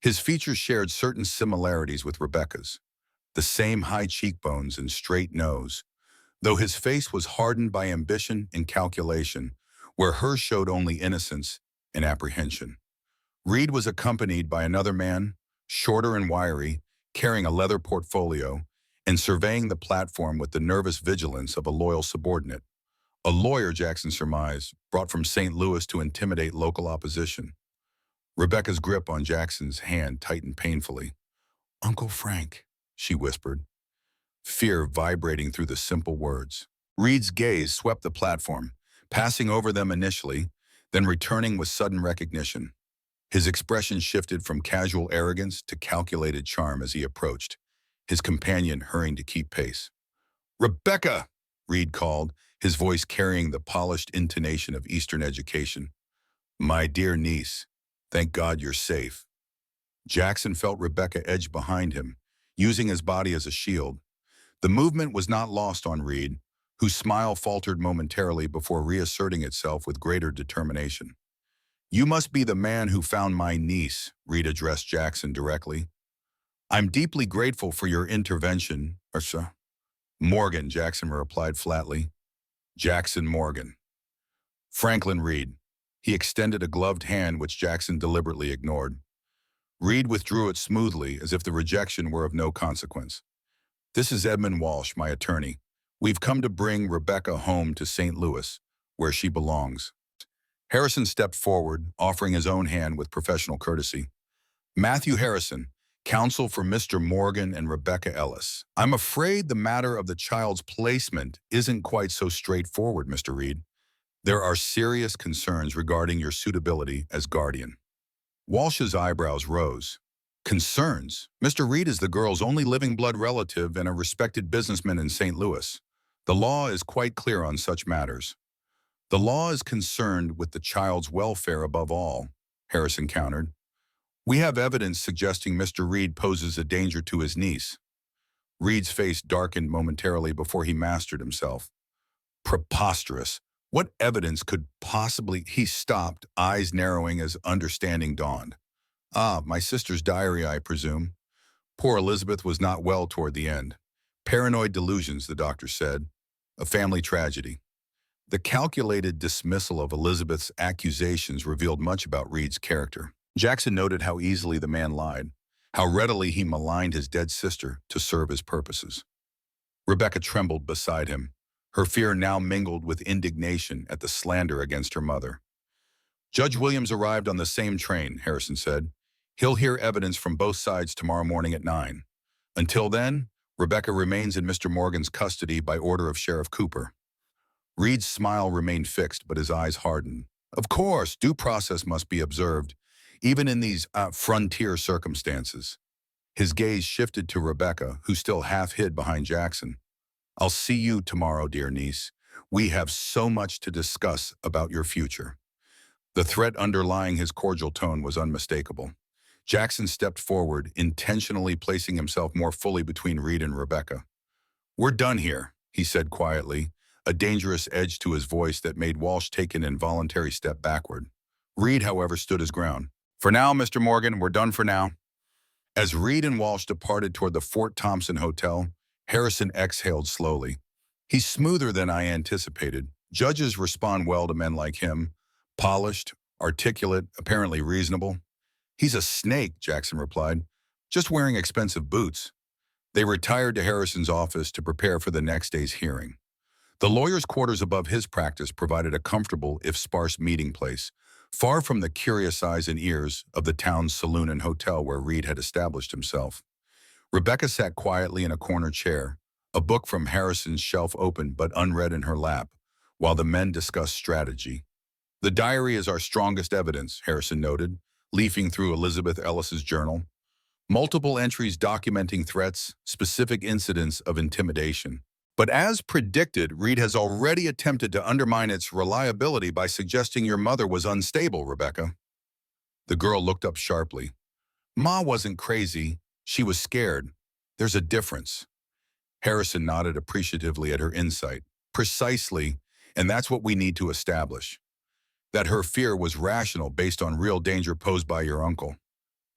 His features shared certain similarities with Rebecca's, the same high cheekbones and straight nose, though his face was hardened by ambition and calculation, where hers showed only innocence and apprehension. Reed was accompanied by another man, shorter and wiry, carrying a leather portfolio, and surveying the platform with the nervous vigilance of a loyal subordinate. A lawyer, Jackson surmised, brought from St. Louis to intimidate local opposition. Rebecca's grip on Jackson's hand tightened painfully. "Uncle Frank," she whispered, fear vibrating through the simple words. Reed's gaze swept the platform, passing over them initially, then returning with sudden recognition. His expression shifted from casual arrogance to calculated charm as he approached, his companion hurrying to keep pace. "Rebecca!" Reed called, his voice carrying the polished intonation of Eastern education. "My dear niece, thank God you're safe." Jackson felt Rebecca edge behind him, using his body as a shield. The movement was not lost on Reed, whose smile faltered momentarily before reasserting itself with greater determination. "You must be the man who found my niece," Reed addressed Jackson directly. "I'm deeply grateful for your intervention, sir." Morgan, Jackson replied flatly. Jackson Morgan. Franklin Reed. He extended a gloved hand which Jackson deliberately ignored. Reed withdrew it smoothly as if the rejection were of no consequence. This is Edmund Walsh, my attorney. We've come to bring Rebecca home to St. Louis, where she belongs. Harrison stepped forward, offering his own hand with professional courtesy. Matthew Harrison, counsel for Mr. Morgan and Rebecca Ellis. I'm afraid the matter of the child's placement isn't quite so straightforward, Mr. Reed. There are serious concerns regarding your suitability as guardian. Walsh's eyebrows rose. Concerns? Mr. Reed is the girl's only living blood relative and a respected businessman in St. Louis. The law is quite clear on such matters. The law is concerned with the child's welfare above all, Harrison countered. We have evidence suggesting Mr. Reed poses a danger to his niece. Reed's face darkened momentarily before he mastered himself. Preposterous. What evidence could possibly— He stopped, eyes narrowing as understanding dawned. Ah, my sister's diary, I presume. Poor Elizabeth was not well toward the end. Paranoid delusions, the doctor said. A family tragedy. The calculated dismissal of Elizabeth's accusations revealed much about Reed's character. Jackson noted how easily the man lied, how readily he maligned his dead sister to serve his purposes. Rebecca trembled beside him, her fear now mingled with indignation at the slander against her mother. Judge Williams arrived on the same train, Harrison said. He'll hear evidence from both sides tomorrow morning at 9. Until then, Rebecca remains in Mr. Morgan's custody by order of Sheriff Cooper. Reed's smile remained fixed, but his eyes hardened. Of course, due process must be observed, even in these frontier circumstances. His gaze shifted to Rebecca, who still half hid behind Jackson. I'll see you tomorrow, dear niece. We have so much to discuss about your future. The threat underlying his cordial tone was unmistakable. Jackson stepped forward, intentionally placing himself more fully between Reed and Rebecca. We're done here, he said quietly, a dangerous edge to his voice that made Walsh take an involuntary step backward. Reed, however, stood his ground. For now, Mr. Morgan, we're done for now. As Reed and Walsh departed toward the Fort Thompson Hotel, Harrison exhaled slowly. He's smoother than I anticipated. Judges respond well to men like him. Polished, articulate, apparently reasonable. He's a snake, Jackson replied, just wearing expensive boots. They retired to Harrison's office to prepare for the next day's hearing. The lawyer's quarters above his practice provided a comfortable, if sparse, meeting place, far from the curious eyes and ears of the town's saloon and hotel where Reed had established himself. Rebecca sat quietly in a corner chair, a book from Harrison's shelf open but unread in her lap, while the men discussed strategy. The diary is our strongest evidence, Harrison noted, leafing through Elizabeth Ellis's journal. Multiple entries documenting threats, specific incidents of intimidation. But as predicted, Reed has already attempted to undermine its reliability by suggesting your mother was unstable, Rebecca. The girl looked up sharply. Ma wasn't crazy. She was scared. There's a difference. Harrison nodded appreciatively at her insight. Precisely, and that's what we need to establish. That her fear was rational based on real danger posed by your uncle.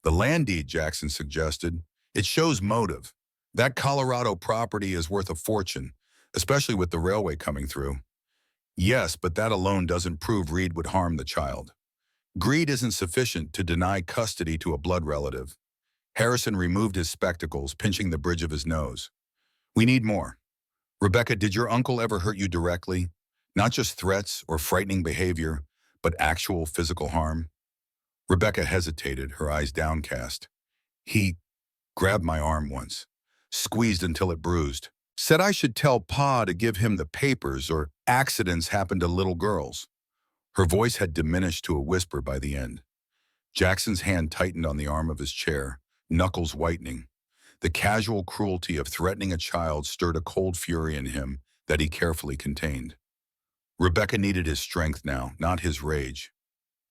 The land deed, Jackson suggested. It shows motive. That Colorado property is worth a fortune, especially with the railway coming through. Yes, but that alone doesn't prove Reed would harm the child. Greed isn't sufficient to deny custody to a blood relative. Harrison removed his spectacles, pinching the bridge of his nose. We need more. Rebecca, did your uncle ever hurt you directly? Not just threats or frightening behavior, but actual physical harm? Rebecca hesitated, her eyes downcast. He grabbed my arm once, squeezed until it bruised. Said I should tell Pa to give him the papers or accidents happen to little girls. Her voice had diminished to a whisper by the end. Jackson's hand tightened on the arm of his chair, knuckles whitening. The casual cruelty of threatening a child stirred a cold fury in him that he carefully contained. Rebecca needed his strength now, not his rage.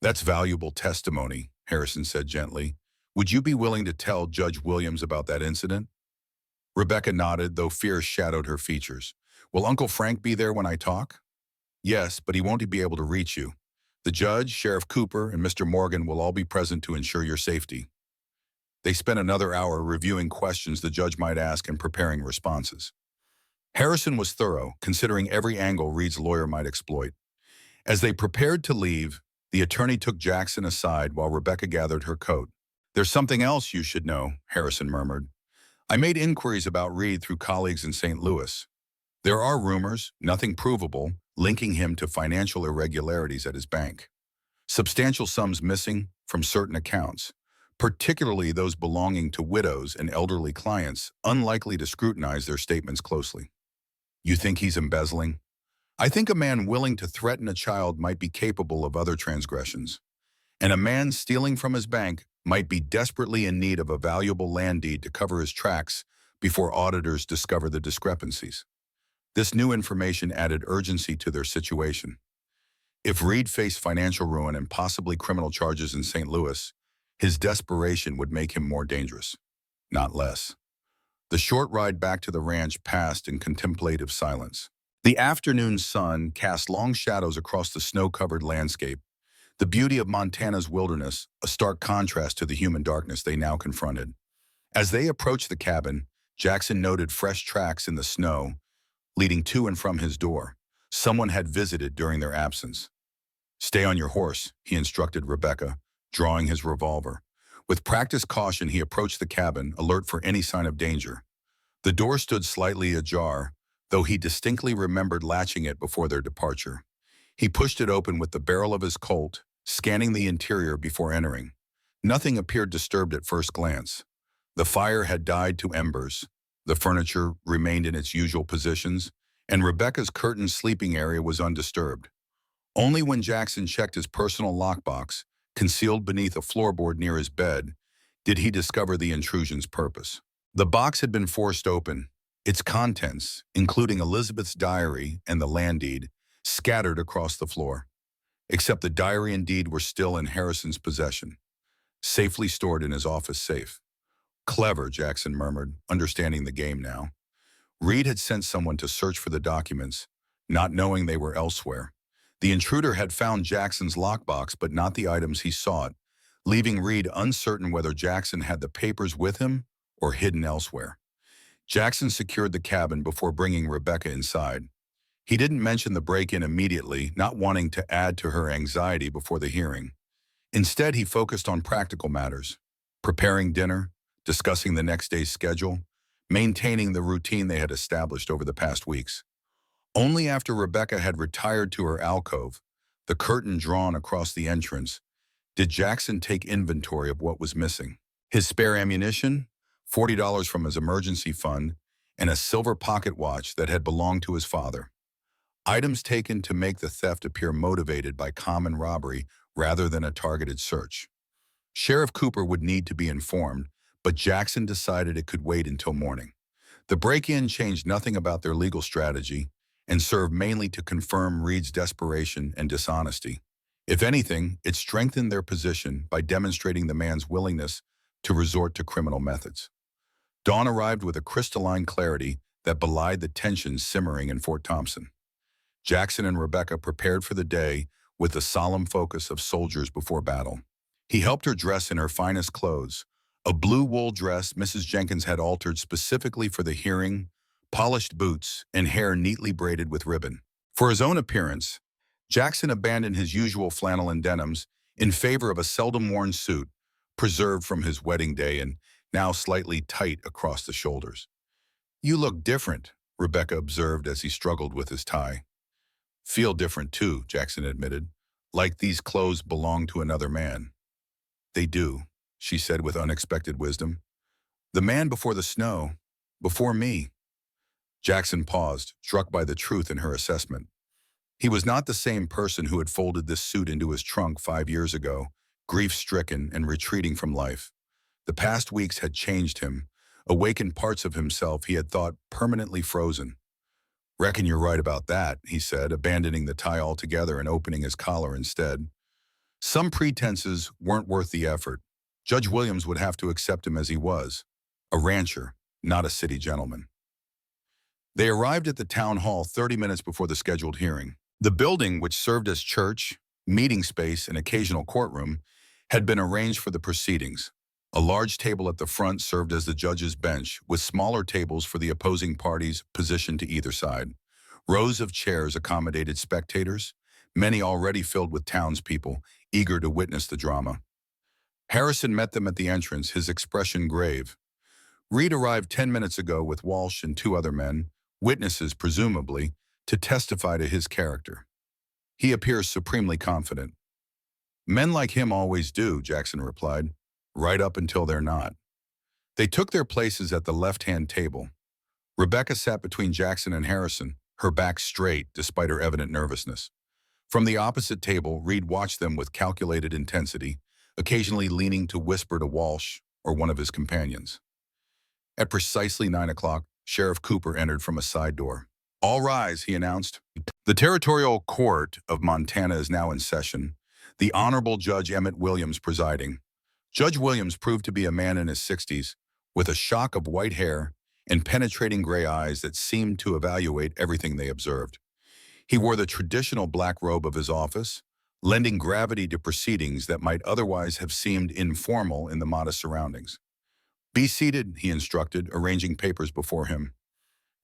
That's valuable testimony, Harrison said gently. Would you be willing to tell Judge Williams about that incident? Rebecca nodded, though fear shadowed her features. Will Uncle Frank be there when I talk? Yes, but he won't be able to reach you. The judge, Sheriff Cooper, and Mr. Morgan will all be present to ensure your safety. They spent another hour reviewing questions the judge might ask and preparing responses. Harrison was thorough, considering every angle Reed's lawyer might exploit. As they prepared to leave, the attorney took Jackson aside while Rebecca gathered her coat. "There's something else you should know," Harrison murmured. "I made inquiries about Reed through colleagues in St. Louis. There are rumors, nothing provable, linking him to financial irregularities at his bank. Substantial sums missing from certain accounts, particularly those belonging to widows and elderly clients, unlikely to scrutinize their statements closely." "You think he's embezzling?" "I think a man willing to threaten a child might be capable of other transgressions. And a man stealing from his bank might be desperately in need of a valuable land deed to cover his tracks before auditors discover the discrepancies." This new information added urgency to their situation. If Reed faced financial ruin and possibly criminal charges in St. Louis, his desperation would make him more dangerous, not less. The short ride back to the ranch passed in contemplative silence. The afternoon sun cast long shadows across the snow-covered landscape, the beauty of Montana's wilderness, a stark contrast to the human darkness they now confronted. As they approached the cabin, Jackson noted fresh tracks in the snow, leading to and from his door. Someone had visited during their absence. "Stay on your horse," he instructed Rebecca, drawing his revolver. With practiced caution, he approached the cabin, alert for any sign of danger. The door stood slightly ajar, though he distinctly remembered latching it before their departure. He pushed it open with the barrel of his Colt, scanning the interior before entering. Nothing appeared disturbed at first glance. The fire had died to embers. The furniture remained in its usual positions, and Rebecca's curtained sleeping area was undisturbed. Only when Jackson checked his personal lockbox, concealed beneath a floorboard near his bed, did he discover the intrusion's purpose. The box had been forced open, its contents, including Elizabeth's diary and the land deed, scattered across the floor. Except the diary and deed were still in Harrison's possession, safely stored in his office safe. "Clever," Jackson murmured, understanding the game now. Reed had sent someone to search for the documents, not knowing they were elsewhere. The intruder had found Jackson's lockbox but not the items he sought, leaving Reed uncertain whether Jackson had the papers with him or hidden elsewhere. Jackson secured the cabin before bringing Rebecca inside. He didn't mention the break-in immediately, not wanting to add to her anxiety before the hearing. Instead, he focused on practical matters, preparing dinner, discussing the next day's schedule, maintaining the routine they had established over the past weeks. Only after Rebecca had retired to her alcove, the curtain drawn across the entrance, did Jackson take inventory of what was missing. His spare ammunition, $40 from his emergency fund, and a silver pocket watch that had belonged to his father. Items taken to make the theft appear motivated by common robbery rather than a targeted search. Sheriff Cooper would need to be informed, but Jackson decided it could wait until morning. The break-in changed nothing about their legal strategy and served mainly to confirm Reed's desperation and dishonesty. If anything, it strengthened their position by demonstrating the man's willingness to resort to criminal methods. Dawn arrived with a crystalline clarity that belied the tension simmering in Fort Thompson. Jackson and Rebecca prepared for the day with the solemn focus of soldiers before battle. He helped her dress in her finest clothes, a blue wool dress Mrs. Jenkins had altered specifically for the hearing, polished boots, and hair neatly braided with ribbon. For his own appearance, Jackson abandoned his usual flannel and denims in favor of a seldom-worn suit, preserved from his wedding day and now slightly tight across the shoulders. "You look different," Rebecca observed as he struggled with his tie. "Feel different too," Jackson admitted, "like these clothes belong to another man." "They do," she said with unexpected wisdom. "The man before the snow, before me." Jackson paused, struck by the truth in her assessment. He was not the same person who had folded this suit into his trunk 5 years ago, grief-stricken and retreating from life. The past weeks had changed him, awakened parts of himself he had thought permanently frozen. "Reckon you're right about that," he said, abandoning the tie altogether and opening his collar instead. Some pretenses weren't worth the effort. Judge Williams would have to accept him as he was, a rancher, not a city gentleman. They arrived at the town hall 30 minutes before the scheduled hearing. The building, which served as church, meeting space, and occasional courtroom, had been arranged for the proceedings. A large table at the front served as the judge's bench, with smaller tables for the opposing parties positioned to either side. Rows of chairs accommodated spectators, many already filled with townspeople, eager to witness the drama. Harrison met them at the entrance, his expression grave. Reed arrived 10 minutes ago with Walsh and two other men, witnesses presumably, to testify to his character. He appears supremely confident. Men like him always do, Jackson replied, right up until they're not. They took their places at the left-hand table. Rebecca sat between Jackson and Harrison, her back straight despite her evident nervousness. From the opposite table, Reed watched them with calculated intensity, occasionally leaning to whisper to Walsh or one of his companions. At precisely 9 o'clock, Sheriff Cooper entered from a side door. "All rise," he announced. "The Territorial Court of Montana is now in session, the Honorable Judge Emmett Williams presiding." Judge Williams proved to be a man in his 60s, with a shock of white hair and penetrating gray eyes that seemed to evaluate everything they observed. He wore the traditional black robe of his office, lending gravity to proceedings that might otherwise have seemed informal in the modest surroundings. "Be seated," he instructed, arranging papers before him.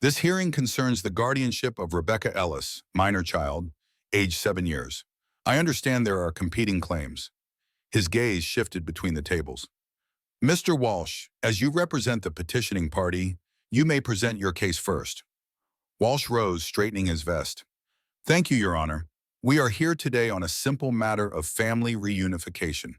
"This hearing concerns the guardianship of Rebecca Ellis, minor child, age 7 years. I understand there are competing claims." His gaze shifted between the tables. "Mr. Walsh, as you represent the petitioning party, you may present your case first." Walsh rose, straightening his vest. "Thank you, Your Honor. We are here today on a simple matter of family reunification.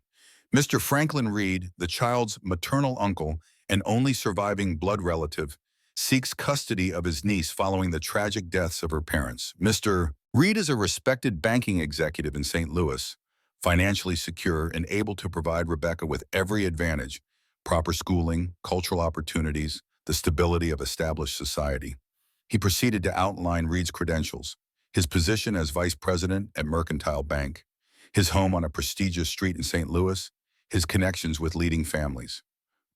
Mr. Franklin Reed, the child's maternal uncle and only surviving blood relative, seeks custody of his niece following the tragic deaths of her parents. Mr. Reed is a respected banking executive in St. Louis, financially secure and able to provide Rebecca with every advantage: proper schooling, cultural opportunities, the stability of established society." He proceeded to outline Reed's credentials: his position as vice president at Mercantile Bank, his home on a prestigious street in St. Louis, his connections with leading families.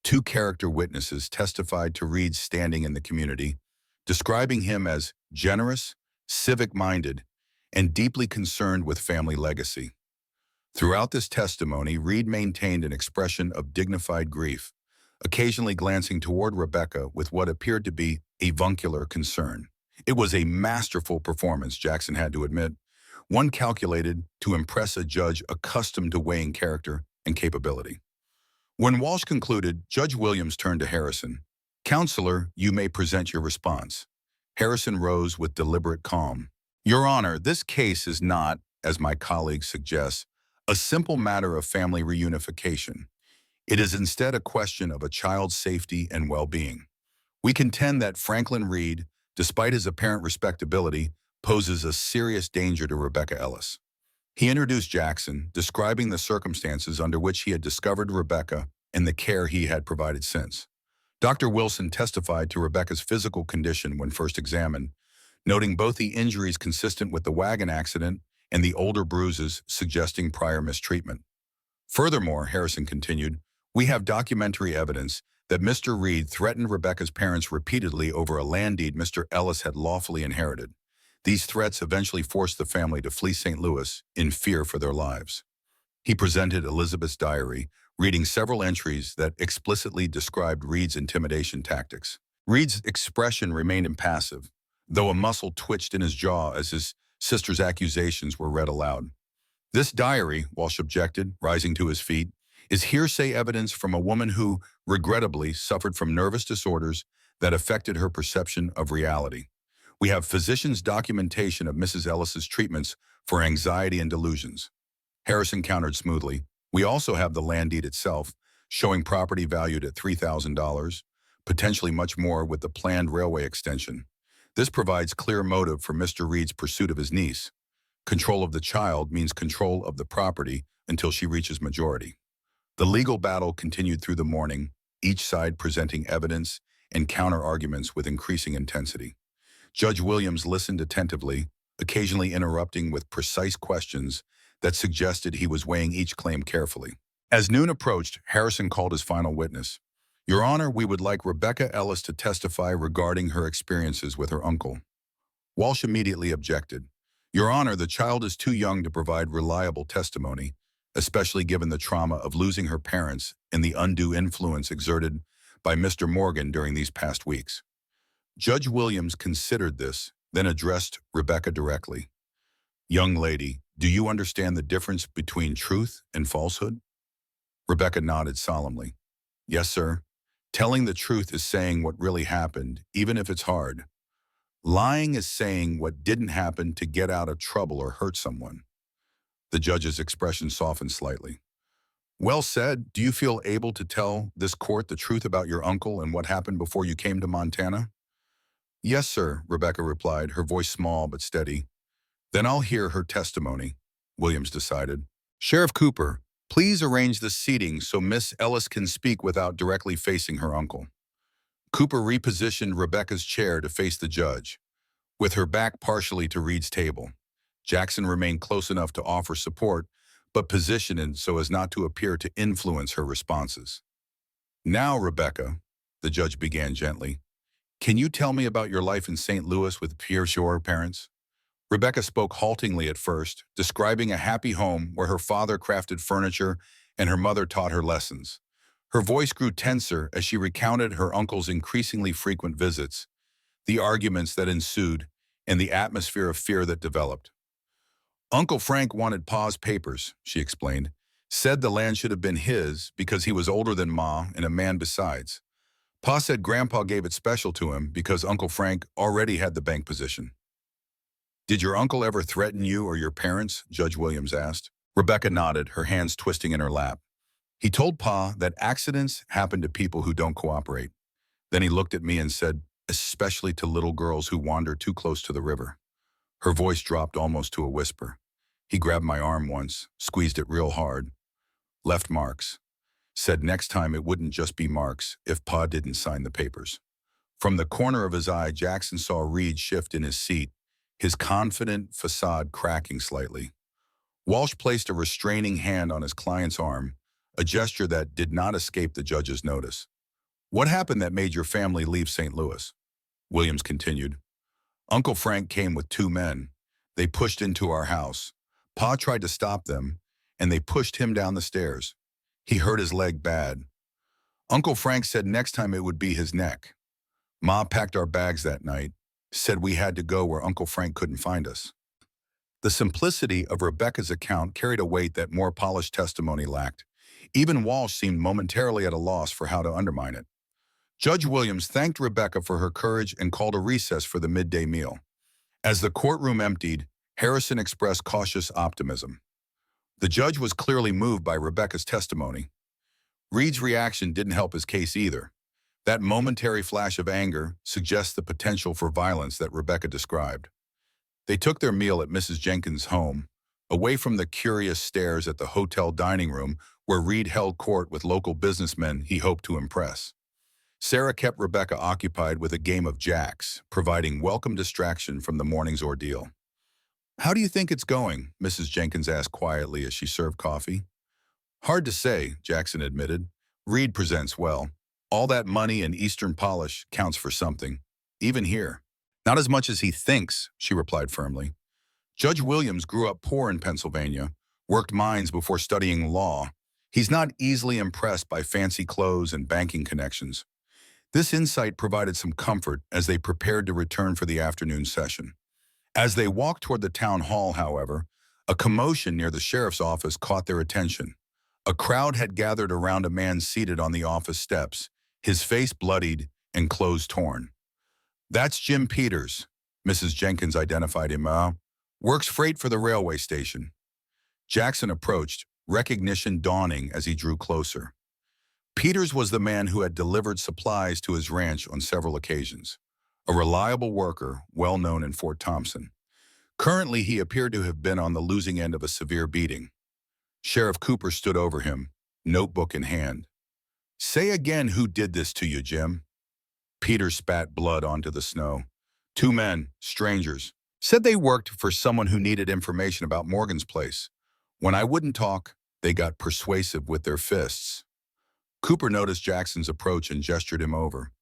Two character witnesses testified to Reed's standing in the community, describing him as generous, civic-minded, and deeply concerned with family legacy. Throughout this testimony, Reed maintained an expression of dignified grief, occasionally glancing toward Rebecca with what appeared to be avuncular concern. It was a masterful performance, Jackson had to admit, one calculated to impress a judge accustomed to weighing character and capability. When Walsh concluded, Judge Williams turned to Harrison. "Counselor, you may present your response." Harrison rose with deliberate calm. "Your Honor, this case is not, as my colleague suggests, a simple matter of family reunification. It is instead a question of a child's safety and well-being. We contend that Franklin Reed, despite his apparent respectability, poses a serious danger to Rebecca Ellis." He introduced Jackson, describing the circumstances under which he had discovered Rebecca and the care he had provided since. Dr. Wilson testified to Rebecca's physical condition when first examined, noting both the injuries consistent with the wagon accident and the older bruises suggesting prior mistreatment. "Furthermore," Harrison continued, "we have documentary evidence that Mr. Reed threatened Rebecca's parents repeatedly over a land deed Mr. Ellis had lawfully inherited. These threats eventually forced the family to flee St. Louis in fear for their lives." He presented Elizabeth's diary, reading several entries that explicitly described Reed's intimidation tactics. Reed's expression remained impassive, though a muscle twitched in his jaw as his sister's accusations were read aloud. "This diary," Walsh objected, rising to his feet, "is hearsay evidence from a woman who, regrettably, suffered from nervous disorders that affected her perception of reality. We have physicians' documentation of Mrs. Ellis's treatments for anxiety and delusions." Harrison countered smoothly. "We also have the land deed itself, showing property valued at $3,000, potentially much more with the planned railway extension. This provides clear motive for Mr. Reed's pursuit of his niece. Control of the child means control of the property until she reaches majority." The legal battle continued through the morning, each side presenting evidence and counter-arguments with increasing intensity. Judge Williams listened attentively, occasionally interrupting with precise questions that suggested he was weighing each claim carefully. As noon approached, Harrison called his final witness. "Your Honor, we would like Rebecca Ellis to testify regarding her experiences with her uncle." Walsh immediately objected. "Your Honor, the child is too young to provide reliable testimony, especially given the trauma of losing her parents and the undue influence exerted by Mr. Morgan during these past weeks. Judge Williams considered this, then addressed Rebecca directly. "Young lady, do you understand the difference between truth and falsehood?" Rebecca nodded solemnly. "Yes, sir. Telling the truth is saying what really happened, even if it's hard. Lying is saying what didn't happen to get out of trouble or hurt someone." The judge's expression softened slightly. "Well said. Do you feel able to tell this court the truth about your uncle and what happened before you came to Montana?" "Yes, sir," Rebecca replied, her voice small but steady. "Then I'll hear her testimony," Williams decided. "Sheriff Cooper, please arrange the seating so Miss Ellis can speak without directly facing her uncle." Cooper repositioned Rebecca's chair to face the judge, with her back partially to Reed's table. Jackson remained close enough to offer support, but positioned so as not to appear to influence her responses. "Now, Rebecca," the judge began gently, "can you tell me about your life in St. Louis with your parents?" Rebecca spoke haltingly at first, describing a happy home where her father crafted furniture and her mother taught her lessons. Her voice grew tenser as she recounted her uncle's increasingly frequent visits, the arguments that ensued, and the atmosphere of fear that developed. "Uncle Frank wanted Pa's papers," she explained. "Said the land should have been his because he was older than Ma and a man besides. Pa said Grandpa gave it special to him because Uncle Frank already had the bank position." "Did your uncle ever threaten you or your parents?" Judge Williams asked. Rebecca nodded, her hands twisting in her lap. "He told Pa that accidents happen to people who don't cooperate. Then he looked at me and said, especially to little girls who wander too close to the river." Her voice dropped almost to a whisper. "He grabbed my arm once, squeezed it real hard. Left marks. Said next time it wouldn't just be marks if Pa didn't sign the papers." From the corner of his eye, Jackson saw Reed shift in his seat, his confident facade cracking slightly. Walsh placed a restraining hand on his client's arm, a gesture that did not escape the judge's notice. "What happened that made your family leave St. Louis?" Williams continued. "Uncle Frank came with two men. They pushed into our house. Pa tried to stop them, and they pushed him down the stairs. He hurt his leg bad. Uncle Frank said next time it would be his neck. Ma packed our bags that night, said we had to go where Uncle Frank couldn't find us." The simplicity of Rebecca's account carried a weight that more polished testimony lacked. Even Walsh seemed momentarily at a loss for how to undermine it. Judge Williams thanked Rebecca for her courage and called a recess for the midday meal. As the courtroom emptied, Harrison expressed cautious optimism. The judge was clearly moved by Rebecca's testimony. Reed's reaction didn't help his case either. That momentary flash of anger suggests the potential for violence that Rebecca described. They took their meal at Mrs. Jenkins' home, away from the curious stares at the hotel dining room where Reed held court with local businessmen he hoped to impress. Sarah kept Rebecca occupied with a game of jacks, providing welcome distraction from the morning's ordeal. "How do you think it's going?" Mrs. Jenkins asked quietly as she served coffee. "Hard to say," Jackson admitted. "Reed presents well. All that money and Eastern polish counts for something, even here." "Not as much as he thinks," she replied firmly. "Judge Williams grew up poor in Pennsylvania, worked mines before studying law. He's not easily impressed by fancy clothes and banking connections." This insight provided some comfort as they prepared to return for the afternoon session. As they walked toward the town hall, however, a commotion near the sheriff's office caught their attention. A crowd had gathered around a man seated on the office steps, his face bloodied and clothes torn. "That's Jim Peters," Mrs. Jenkins identified him. "Works freight for the railway station." Jackson approached, recognition dawning as he drew closer. Peters was the man who had delivered supplies to his ranch on several occasions, a reliable worker well known in Fort Thompson. Currently, he appeared to have been on the losing end of a severe beating. Sheriff Cooper stood over him, notebook in hand. "Say again who did this to you, Jim." Peters spat blood onto the snow. "Two men, strangers. Said they worked for someone who needed information about Morgan's place. When I wouldn't talk, they got persuasive with their fists." Cooper noticed Jackson's approach and gestured him over.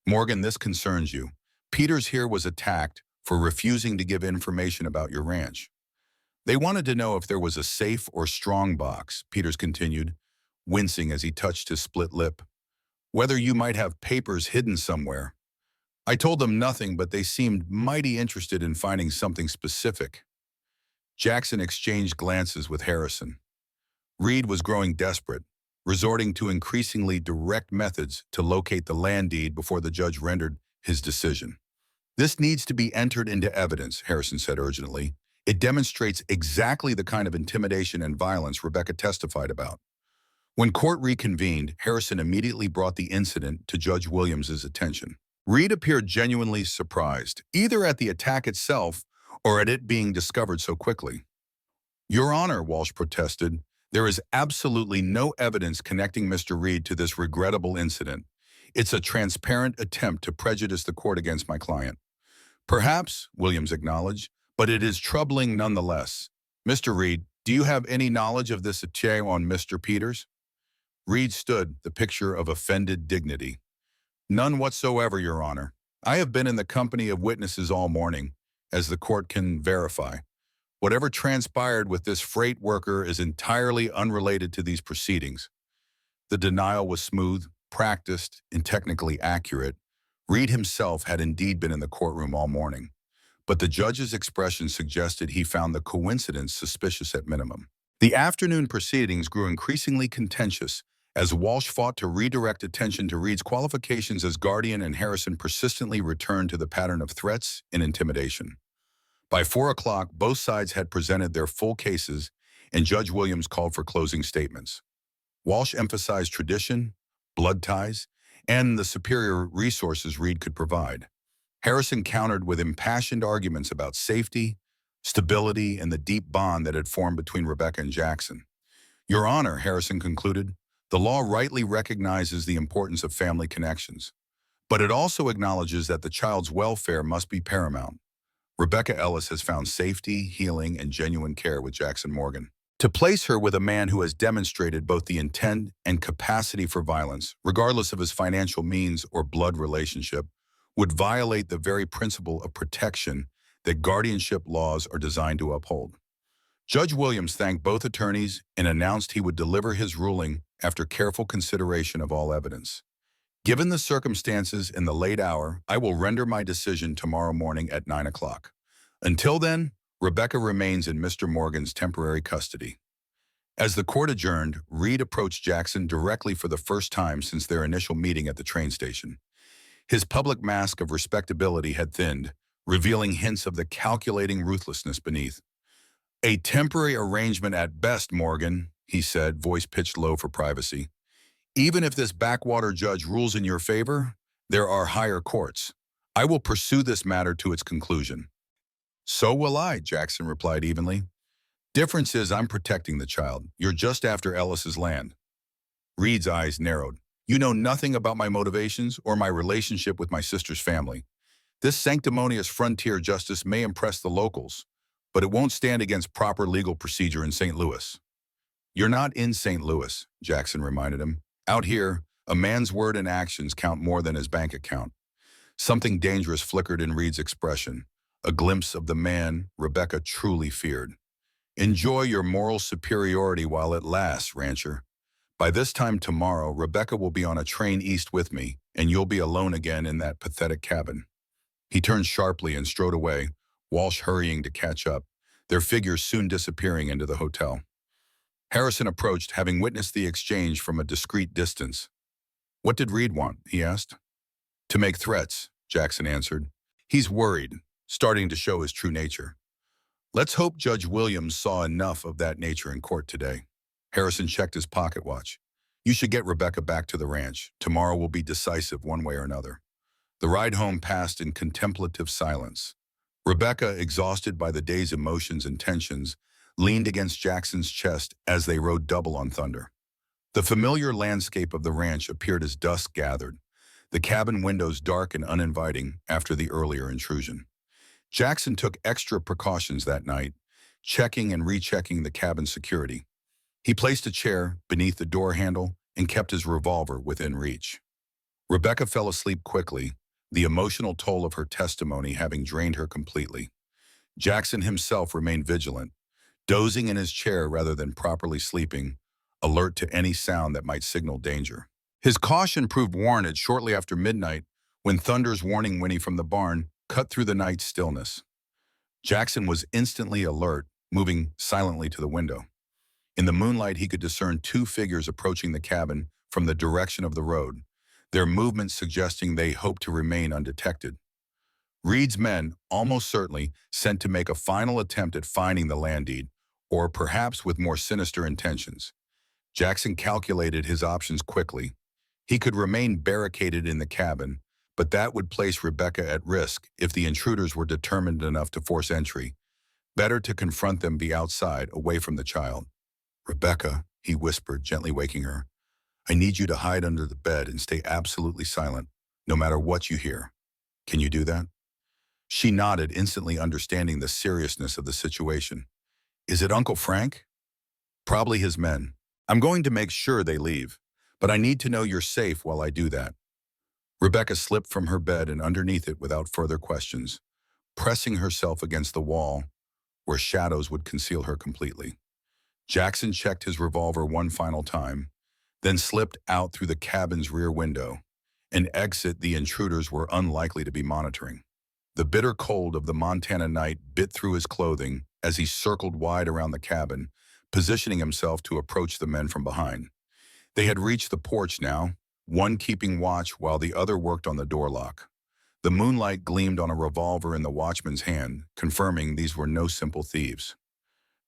"Morgan, this concerns you. Peters here was attacked for refusing to give information about your ranch." They wanted to know if there was a safe or strong box, Peters continued, wincing as he touched his split lip. Whether you might have papers hidden somewhere. I told them nothing, but they seemed mighty interested in finding something specific. Jackson exchanged glances with Harrison. Reed was growing desperate, resorting to increasingly direct methods to locate the land deed before the judge rendered his decision. This needs to be entered into evidence, Harrison said urgently. It demonstrates exactly the kind of intimidation and violence Rebecca testified about. When court reconvened, Harrison immediately brought the incident to Judge Williams's attention. Reed appeared genuinely surprised, either at the attack itself or at it being discovered so quickly. Your Honor, Walsh protested, there is absolutely no evidence connecting Mr. Reed to this regrettable incident. It's a transparent attempt to prejudice the court against my client. Perhaps, Williams acknowledged, but it is troubling nonetheless. Mr. Reed, do you have any knowledge of this attack on Mr. Peters? Reed stood, the picture of offended dignity. None whatsoever, Your Honor. I have been in the company of witnesses all morning, as the court can verify. Whatever transpired with this freight worker is entirely unrelated to these proceedings. The denial was smooth, practiced, and technically accurate. Reed himself had indeed been in the courtroom all morning, but the judge's expression suggested he found the coincidence suspicious at minimum. The afternoon proceedings grew increasingly contentious as Walsh fought to redirect attention to Reed's qualifications as guardian and Harrison persistently returned to the pattern of threats and intimidation. By 4 o'clock, both sides had presented their full cases, and Judge Williams called for closing statements. Walsh emphasized tradition, blood ties, and the superior resources Reed could provide. Harrison countered with impassioned arguments about safety, stability, and the deep bond that had formed between Rebecca and Jackson. Your Honor, Harrison concluded, the law rightly recognizes the importance of family connections, but it also acknowledges that the child's welfare must be paramount. Rebecca Ellis has found safety, healing, and genuine care with Jackson Morgan. To place her with a man who has demonstrated both the intent and capacity for violence, regardless of his financial means or blood relationship, would violate the very principle of protection that guardianship laws are designed to uphold. Judge Williams thanked both attorneys and announced he would deliver his ruling after careful consideration of all evidence. Given the circumstances in the late hour, I will render my decision tomorrow morning at 9 o'clock. Until then, Rebecca remains in Mr. Morgan's temporary custody. As the court adjourned, Reed approached Jackson directly for the first time since their initial meeting at the train station. His public mask of respectability had thinned, revealing hints of the calculating ruthlessness beneath. A temporary arrangement at best, Morgan, he said, voice pitched low for privacy. Even if this backwater judge rules in your favor, there are higher courts. I will pursue this matter to its conclusion. So will I, Jackson replied evenly. Difference is I'm protecting the child. You're just after Ellis's land. Reed's eyes narrowed. You know nothing about my motivations or my relationship with my sister's family. This sanctimonious frontier justice may impress the locals, but it won't stand against proper legal procedure in St. Louis. You're not in St. Louis, Jackson reminded him. Out here, a man's word and actions count more than his bank account. Something dangerous flickered in Reed's expression, a glimpse of the man Rebecca truly feared. Enjoy your moral superiority while it lasts, rancher. By this time tomorrow, Rebecca will be on a train east with me, and you'll be alone again in that pathetic cabin. He turned sharply and strode away, Walsh hurrying to catch up, their figures soon disappearing into the hotel. Harrison approached, having witnessed the exchange from a discreet distance. What did Reed want? He asked. To make threats, Jackson answered. He's worried, starting to show his true nature. Let's hope Judge Williams saw enough of that nature in court today. Harrison checked his pocket watch. You should get Rebecca back to the ranch. Tomorrow will be decisive one way or another. The ride home passed in contemplative silence. Rebecca, exhausted by the day's emotions and tensions, leaned against Jackson's chest as they rode double on Thunder. The familiar landscape of the ranch appeared as dusk gathered, the cabin windows dark and uninviting after the earlier intrusion. Jackson took extra precautions that night, checking and rechecking the cabin security. He placed a chair beneath the door handle and kept his revolver within reach. Rebecca fell asleep quickly, the emotional toll of her testimony having drained her completely. Jackson himself remained vigilant, dozing in his chair rather than properly sleeping, alert to any sound that might signal danger. His caution proved warranted shortly after midnight when Thunder's warning whinny from the barn cut through the night's stillness. Jackson was instantly alert, moving silently to the window. In the moonlight, he could discern two figures approaching the cabin from the direction of the road, their movements suggesting they hoped to remain undetected. Reed's men, almost certainly, sent to make a final attempt at finding the land deed, or perhaps with more sinister intentions. Jackson calculated his options quickly. He could remain barricaded in the cabin, but that would place Rebecca at risk if the intruders were determined enough to force entry. Better to confront them be outside, away from the child. "Rebecca," he whispered, gently waking her, "I need you to hide under the bed and stay absolutely silent, no matter what you hear. Can you do that?" She nodded, instantly understanding the seriousness of the situation. "Is it Uncle Frank?" "Probably his men. I'm going to make sure they leave, but I need to know you're safe while I do that." Rebecca slipped from her bed and underneath it without further questions, pressing herself against the wall where shadows would conceal her completely. Jackson checked his revolver one final time, then slipped out through the cabin's rear window, an exit the intruders were unlikely to be monitoring. The bitter cold of the Montana night bit through his clothing as he circled wide around the cabin, positioning himself to approach the men from behind. They had reached the porch now, one keeping watch while the other worked on the door lock. The moonlight gleamed on a revolver in the watchman's hand, confirming these were no simple thieves.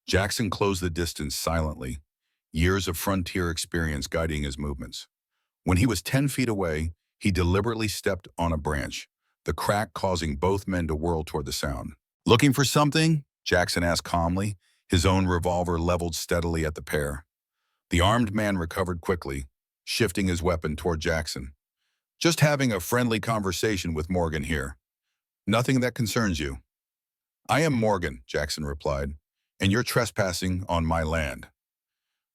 Jackson closed the distance silently, years of frontier experience guiding his movements. When he was 10 feet away, he deliberately stepped on a branch, the crack causing both men to whirl toward the sound. "Looking for something?" Jackson asked calmly, his own revolver leveled steadily at the pair. The armed man recovered quickly, shifting his weapon toward Jackson. "Just having a friendly conversation with Morgan here. Nothing that concerns you." "I am Morgan," Jackson replied, "and you're trespassing on my land."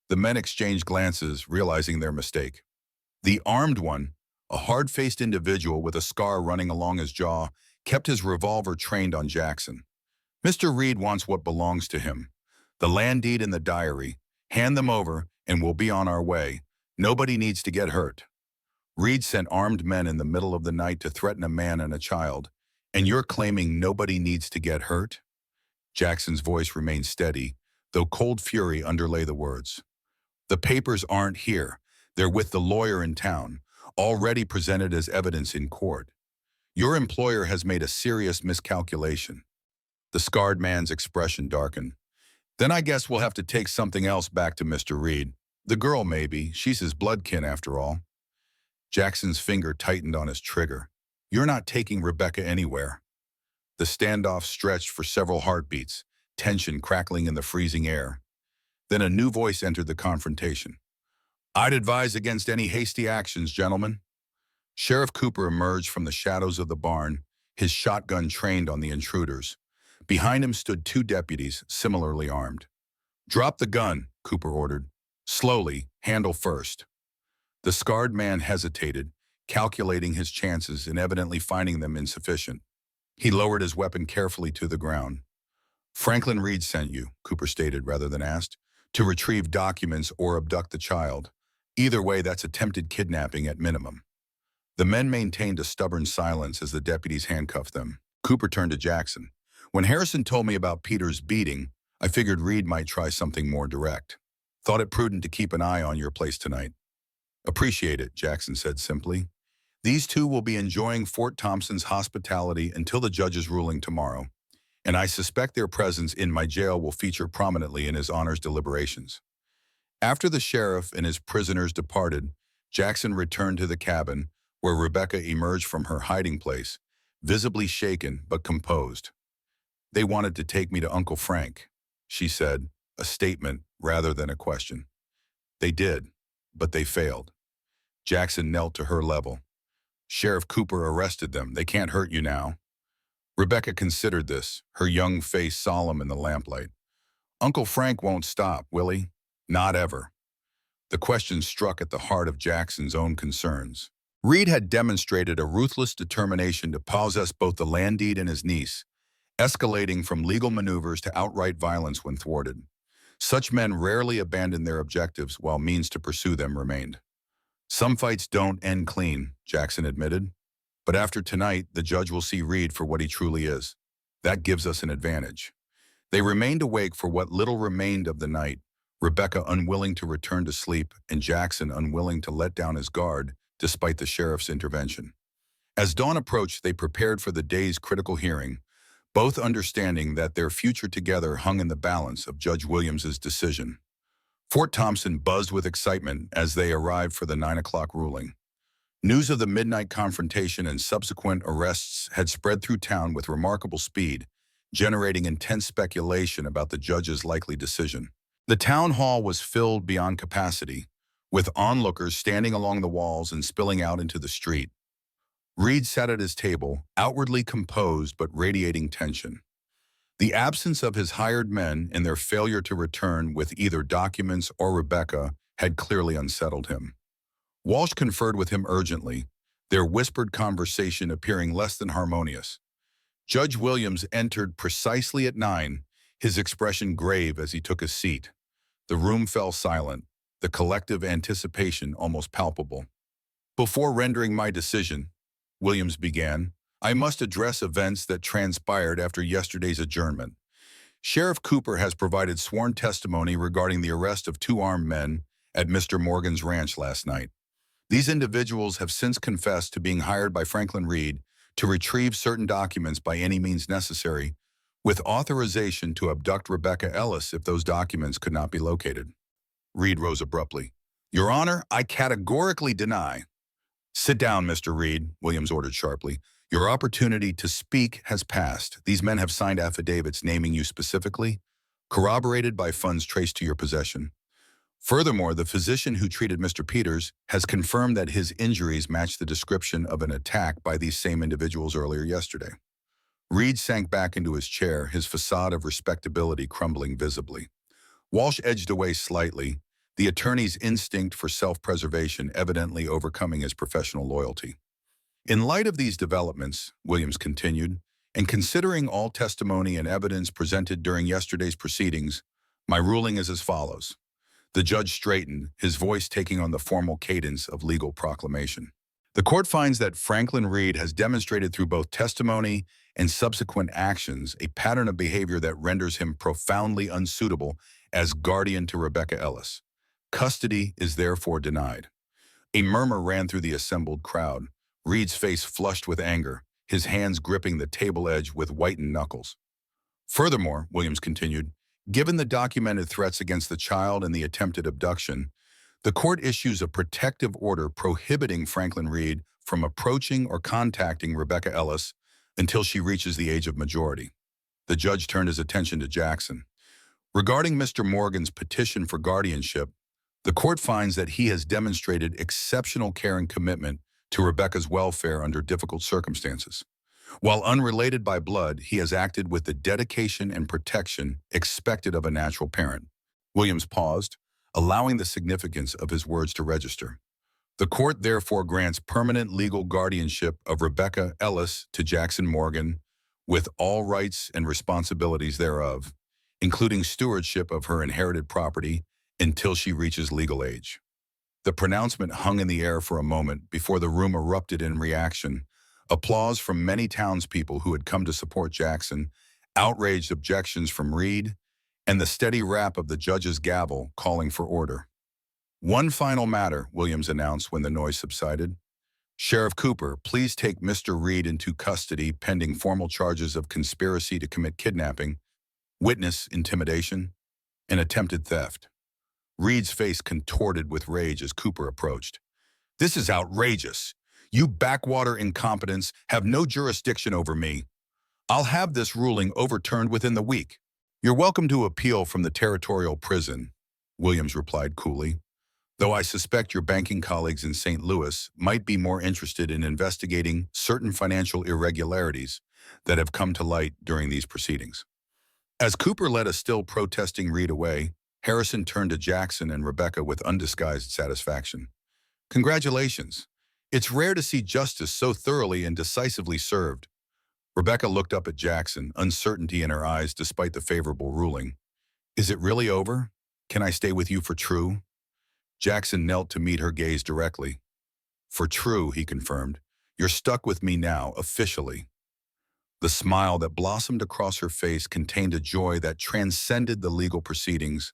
The men exchanged glances, realizing their mistake. The armed one, a hard-faced individual with a scar running along his jaw, kept his revolver trained on Jackson. "Mr. Reed wants what belongs to him. The land deed and the diary. Hand them over, and we'll be on our way. Nobody needs to get hurt." Reed sent armed men in the middle of the night to threaten a man and a child, and you're claiming nobody needs to get hurt? Jackson's voice remained steady, though cold fury underlay the words. "The papers aren't here. They're with the lawyer in town, already presented as evidence in court. Your employer has made a serious miscalculation." The scarred man's expression darkened. "Then I guess we'll have to take something else back to Mr. Reed. The girl, maybe. She's his bloodkin, after all." Jackson's finger tightened on his trigger. "You're not taking Rebecca anywhere." The standoff stretched for several heartbeats, tension crackling in the freezing air. Then a new voice entered the confrontation. "I'd advise against any hasty actions, gentlemen." Sheriff Cooper emerged from the shadows of the barn, his shotgun trained on the intruders. Behind him stood two deputies, similarly armed. "Drop the gun," Cooper ordered. "Slowly, handle first." The scarred man hesitated, calculating his chances and evidently finding them insufficient. He lowered his weapon carefully to the ground. "Franklin Reed sent you," Cooper stated rather than asked, "to retrieve documents or abduct the child. Either way, that's attempted kidnapping at minimum." The men maintained a stubborn silence as the deputies handcuffed them. Cooper turned to Jackson. "When Harrison told me about Peter's beating, I figured Reed might try something more direct. Thought it prudent to keep an eye on your place tonight." "Appreciate it," Jackson said simply. "These two will be enjoying Fort Thompson's hospitality until the judge's ruling tomorrow, and I suspect their presence in my jail will feature prominently in his honor's deliberations." After the sheriff and his prisoners departed, Jackson returned to the cabin, where Rebecca emerged from her hiding place, visibly shaken but composed. "They wanted to take me to Uncle Frank," she said, a statement rather than a question. "They did, but they failed." Jackson knelt to her level. "Sheriff Cooper arrested them. They can't hurt you now." Rebecca considered this, her young face solemn in the lamplight. "Uncle Frank won't stop, will he? Not ever." The question struck at the heart of Jackson's own concerns. Reed had demonstrated a ruthless determination to possess both the land deed and his niece, escalating from legal maneuvers to outright violence when thwarted. Such men rarely abandon their objectives while means to pursue them remained. Some fights don't end clean, Jackson admitted. But after tonight, the judge will see Reed for what he truly is. That gives us an advantage. They remained awake for what little remained of the night, Rebecca unwilling to return to sleep and Jackson unwilling to let down his guard despite the sheriff's intervention. As dawn approached, they prepared for the day's critical hearing, both understanding that their future together hung in the balance of Judge Williams's decision. Fort Thompson buzzed with excitement as they arrived for the 9 o'clock ruling. News of the midnight confrontation and subsequent arrests had spread through town with remarkable speed, generating intense speculation about the judge's likely decision. The town hall was filled beyond capacity, with onlookers standing along the walls and spilling out into the street. Reed sat at his table, outwardly composed but radiating tension. The absence of his hired men and their failure to return with either documents or Rebecca had clearly unsettled him. Walsh conferred with him urgently, their whispered conversation appearing less than harmonious. Judge Williams entered precisely at 9, his expression grave as he took his seat. The room fell silent, the collective anticipation almost palpable. "Before rendering my decision," Williams began, "I must address events that transpired after yesterday's adjournment. Sheriff Cooper has provided sworn testimony regarding the arrest of 2 armed men at Mr. Morgan's ranch last night. These individuals have since confessed to being hired by Franklin Reed to retrieve certain documents by any means necessary, with authorization to abduct Rebecca Ellis if those documents could not be located." Reed rose abruptly. "Your Honor, I categorically deny." "Sit down, Mr. Reed," Williams ordered sharply. "Your opportunity to speak has passed. These men have signed affidavits naming you specifically, corroborated by funds traced to your possession. Furthermore, the physician who treated Mr. Peters has confirmed that his injuries match the description of an attack by these same individuals earlier yesterday." Reed sank back into his chair, his facade of respectability crumbling visibly. Walsh edged away slightly, the attorney's instinct for self-preservation evidently overcoming his professional loyalty. "In light of these developments," Williams continued, "and considering all testimony and evidence presented during yesterday's proceedings, my ruling is as follows." The judge straightened, his voice taking on the formal cadence of legal proclamation. "The court finds that Franklin Reed has demonstrated through both testimony and subsequent actions a pattern of behavior that renders him profoundly unsuitable as guardian to Rebecca Ellis. Custody is therefore denied." A murmur ran through the assembled crowd, Reed's face flushed with anger, his hands gripping the table edge with whitened knuckles. "Furthermore," Williams continued, "given the documented threats against the child and the attempted abduction, the court issues a protective order prohibiting Franklin Reed from approaching or contacting Rebecca Ellis until she reaches the age of majority." The judge turned his attention to Jackson. "Regarding Mr. Morgan's petition for guardianship, the court finds that he has demonstrated exceptional care and commitment to Rebecca's welfare under difficult circumstances. While unrelated by blood, he has acted with the dedication and protection expected of a natural parent." Williams paused, allowing the significance of his words to register. "The court therefore grants permanent legal guardianship of Rebecca Ellis to Jackson Morgan, with all rights and responsibilities thereof, including stewardship of her inherited property, until she reaches legal age." The pronouncement hung in the air for a moment before the room erupted in reaction. Applause from many townspeople who had come to support Jackson, outraged objections from Reed, and the steady rap of the judge's gavel calling for order. "One final matter," Williams announced when the noise subsided. "Sheriff Cooper, please take Mr. Reed into custody pending formal charges of conspiracy to commit kidnapping, witness intimidation, and attempted theft." Reed's face contorted with rage as Cooper approached. "This is outrageous. You backwater incompetents have no jurisdiction over me. I'll have this ruling overturned within the week." "You're welcome to appeal from the territorial prison," Williams replied coolly, "though I suspect your banking colleagues in St. Louis might be more interested in investigating certain financial irregularities that have come to light during these proceedings." As Cooper led a still protesting Reed away, Harrison turned to Jackson and Rebecca with undisguised satisfaction. "Congratulations. It's rare to see justice so thoroughly and decisively served." Rebecca looked up at Jackson, uncertainty in her eyes despite the favorable ruling. Is it really over? Can I stay with you for true? Jackson knelt to meet her gaze directly. For true, he confirmed. You're stuck with me now, officially. The smile that blossomed across her face contained a joy that transcended the legal proceedings,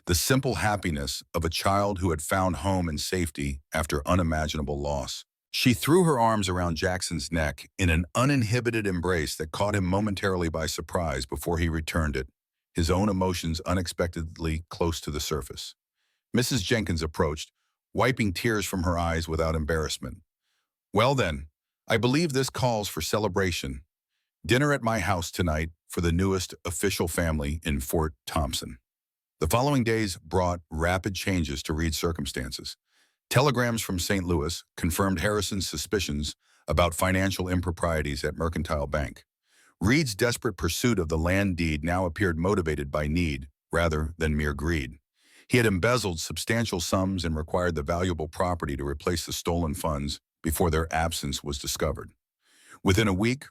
the simple happiness of a child who had found home and safety after unimaginable loss. She threw her arms around Jackson's neck in an uninhibited embrace that caught him momentarily by surprise before he returned it, his own emotions unexpectedly close to the surface. Mrs. Jenkins approached, wiping tears from her eyes without embarrassment. Well then, I believe this calls for celebration. Dinner at my house tonight for the newest official family in Fort Thompson. The following days brought rapid changes to Reed's circumstances. Telegrams from St. Louis confirmed Harrison's suspicions about financial improprieties at Mercantile Bank. Reed's desperate pursuit of the land deed now appeared motivated by need rather than mere greed. He had embezzled substantial sums and required the valuable property to replace the stolen funds before their absence was discovered. Within a week,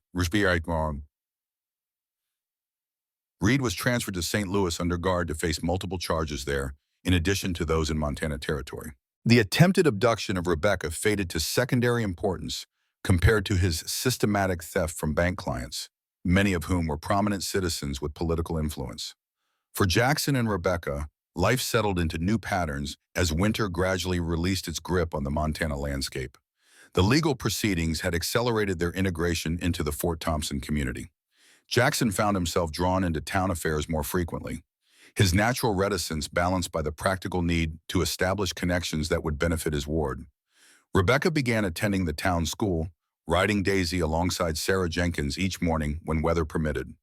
Reed was transferred to St. Louis under guard to face multiple charges there, in addition to those in Montana Territory. The attempted abduction of Rebecca faded to secondary importance compared to his systematic theft from bank clients, many of whom were prominent citizens with political influence. For Jackson and Rebecca, life settled into new patterns as winter gradually released its grip on the Montana landscape. The legal proceedings had accelerated their integration into the Fort Thompson community. Jackson found himself drawn into town affairs more frequently, his natural reticence balanced by the practical need to establish connections that would benefit his ward. Rebecca began attending the town school, riding Daisy alongside Sarah Jenkins each morning when weather permitted.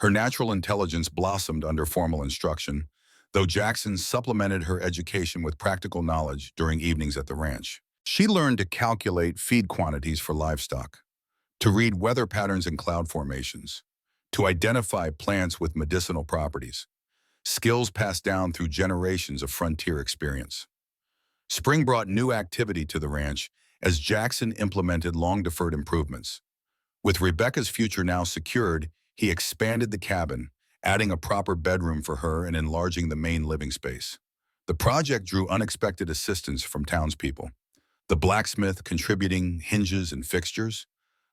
Her natural intelligence blossomed under formal instruction, though Jackson supplemented her education with practical knowledge during evenings at the ranch. She learned to calculate feed quantities for livestock, to read weather patterns and cloud formations, to identify plants with medicinal properties, skills passed down through generations of frontier experience. Spring brought new activity to the ranch as Jackson implemented long-deferred improvements. With Rebecca's future now secured, he expanded the cabin, adding a proper bedroom for her and enlarging the main living space. The project drew unexpected assistance from townspeople, the blacksmith contributing hinges and fixtures,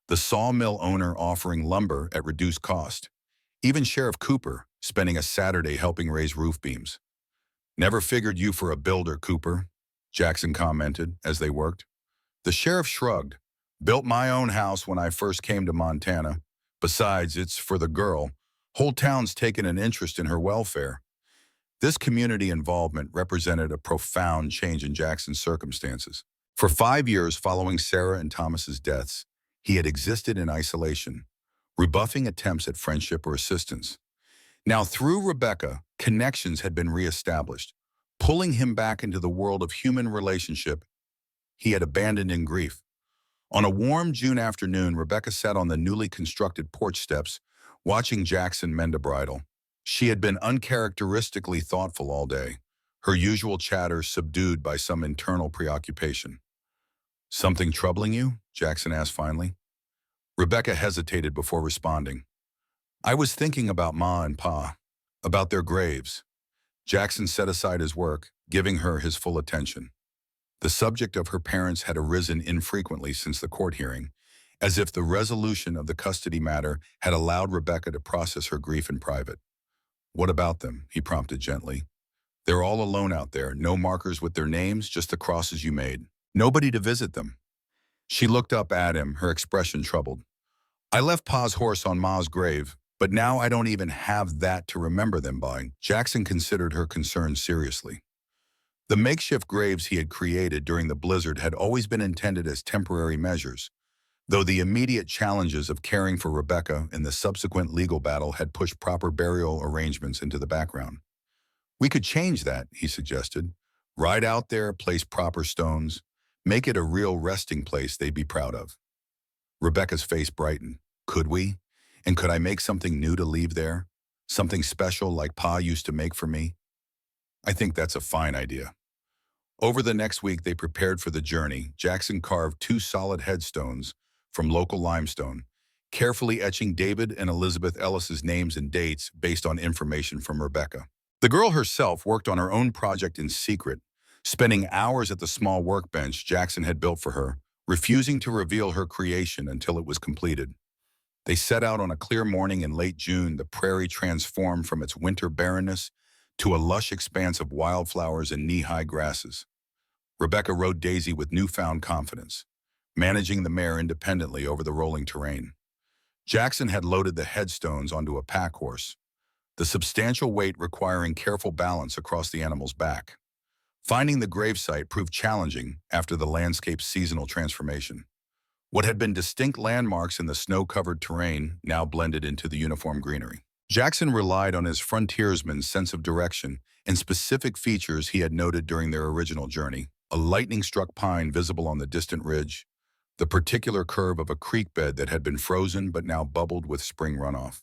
the sawmill owner offering lumber at reduced cost, even Sheriff Cooper spending a Saturday helping raise roof beams. Never figured you for a builder, Cooper, Jackson commented as they worked. The sheriff shrugged. Built my own house when I first came to Montana. Besides, it's for the girl. Whole town's taken an interest in her welfare. This community involvement represented a profound change in Jackson's circumstances. For 5 years following Sarah and Thomas's deaths, he had existed in isolation, rebuffing attempts at friendship or assistance. Now, through Rebecca, connections had been reestablished, pulling him back into the world of human relationship he had abandoned in grief. On a warm June afternoon, Rebecca sat on the newly constructed porch steps, watching Jackson mend a bridle. She had been uncharacteristically thoughtful all day, her usual chatter subdued by some internal preoccupation. Something troubling you? Jackson asked finally. Rebecca hesitated before responding. I was thinking about Ma and Pa, about their graves. Jackson set aside his work, giving her his full attention. The subject of her parents had arisen infrequently since the court hearing, as if the resolution of the custody matter had allowed Rebecca to process her grief in private. What about them? He prompted gently. They're all alone out there, no markers with their names, just the crosses you made. Nobody to visit them. She looked up at him, her expression troubled. I left Pa's horse on Ma's grave, but now I don't even have that to remember them by. Jackson considered her concerns seriously. The makeshift graves he had created during the blizzard had always been intended as temporary measures, though the immediate challenges of caring for Rebecca and the subsequent legal battle had pushed proper burial arrangements into the background. We could change that, he suggested. Ride out there, place proper stones, make it a real resting place they'd be proud of. Rebecca's face brightened. Could we? And could I make something new to leave there? Something special like Pa used to make for me? I think that's a fine idea. Over the next week, they prepared for the journey. Jackson carved 2 solid headstones from local limestone, carefully etching David and Elizabeth Ellis's names and dates based on information from Rebecca. The girl herself worked on her own project in secret, spending hours at the small workbench Jackson had built for her, refusing to reveal her creation until it was completed. They set out on a clear morning in late June. The prairie transformed from its winter barrenness to a lush expanse of wildflowers and knee-high grasses. Rebecca rode Daisy with newfound confidence, managing the mare independently over the rolling terrain. Jackson had loaded the headstones onto a pack horse, the substantial weight requiring careful balance across the animal's back. Finding the gravesite proved challenging after the landscape's seasonal transformation. What had been distinct landmarks in the snow-covered terrain now blended into the uniform greenery. Jackson relied on his frontiersman's sense of direction and specific features he had noted during their original journey: a lightning-struck pine visible on the distant ridge, the particular curve of a creek bed that had been frozen but now bubbled with spring runoff.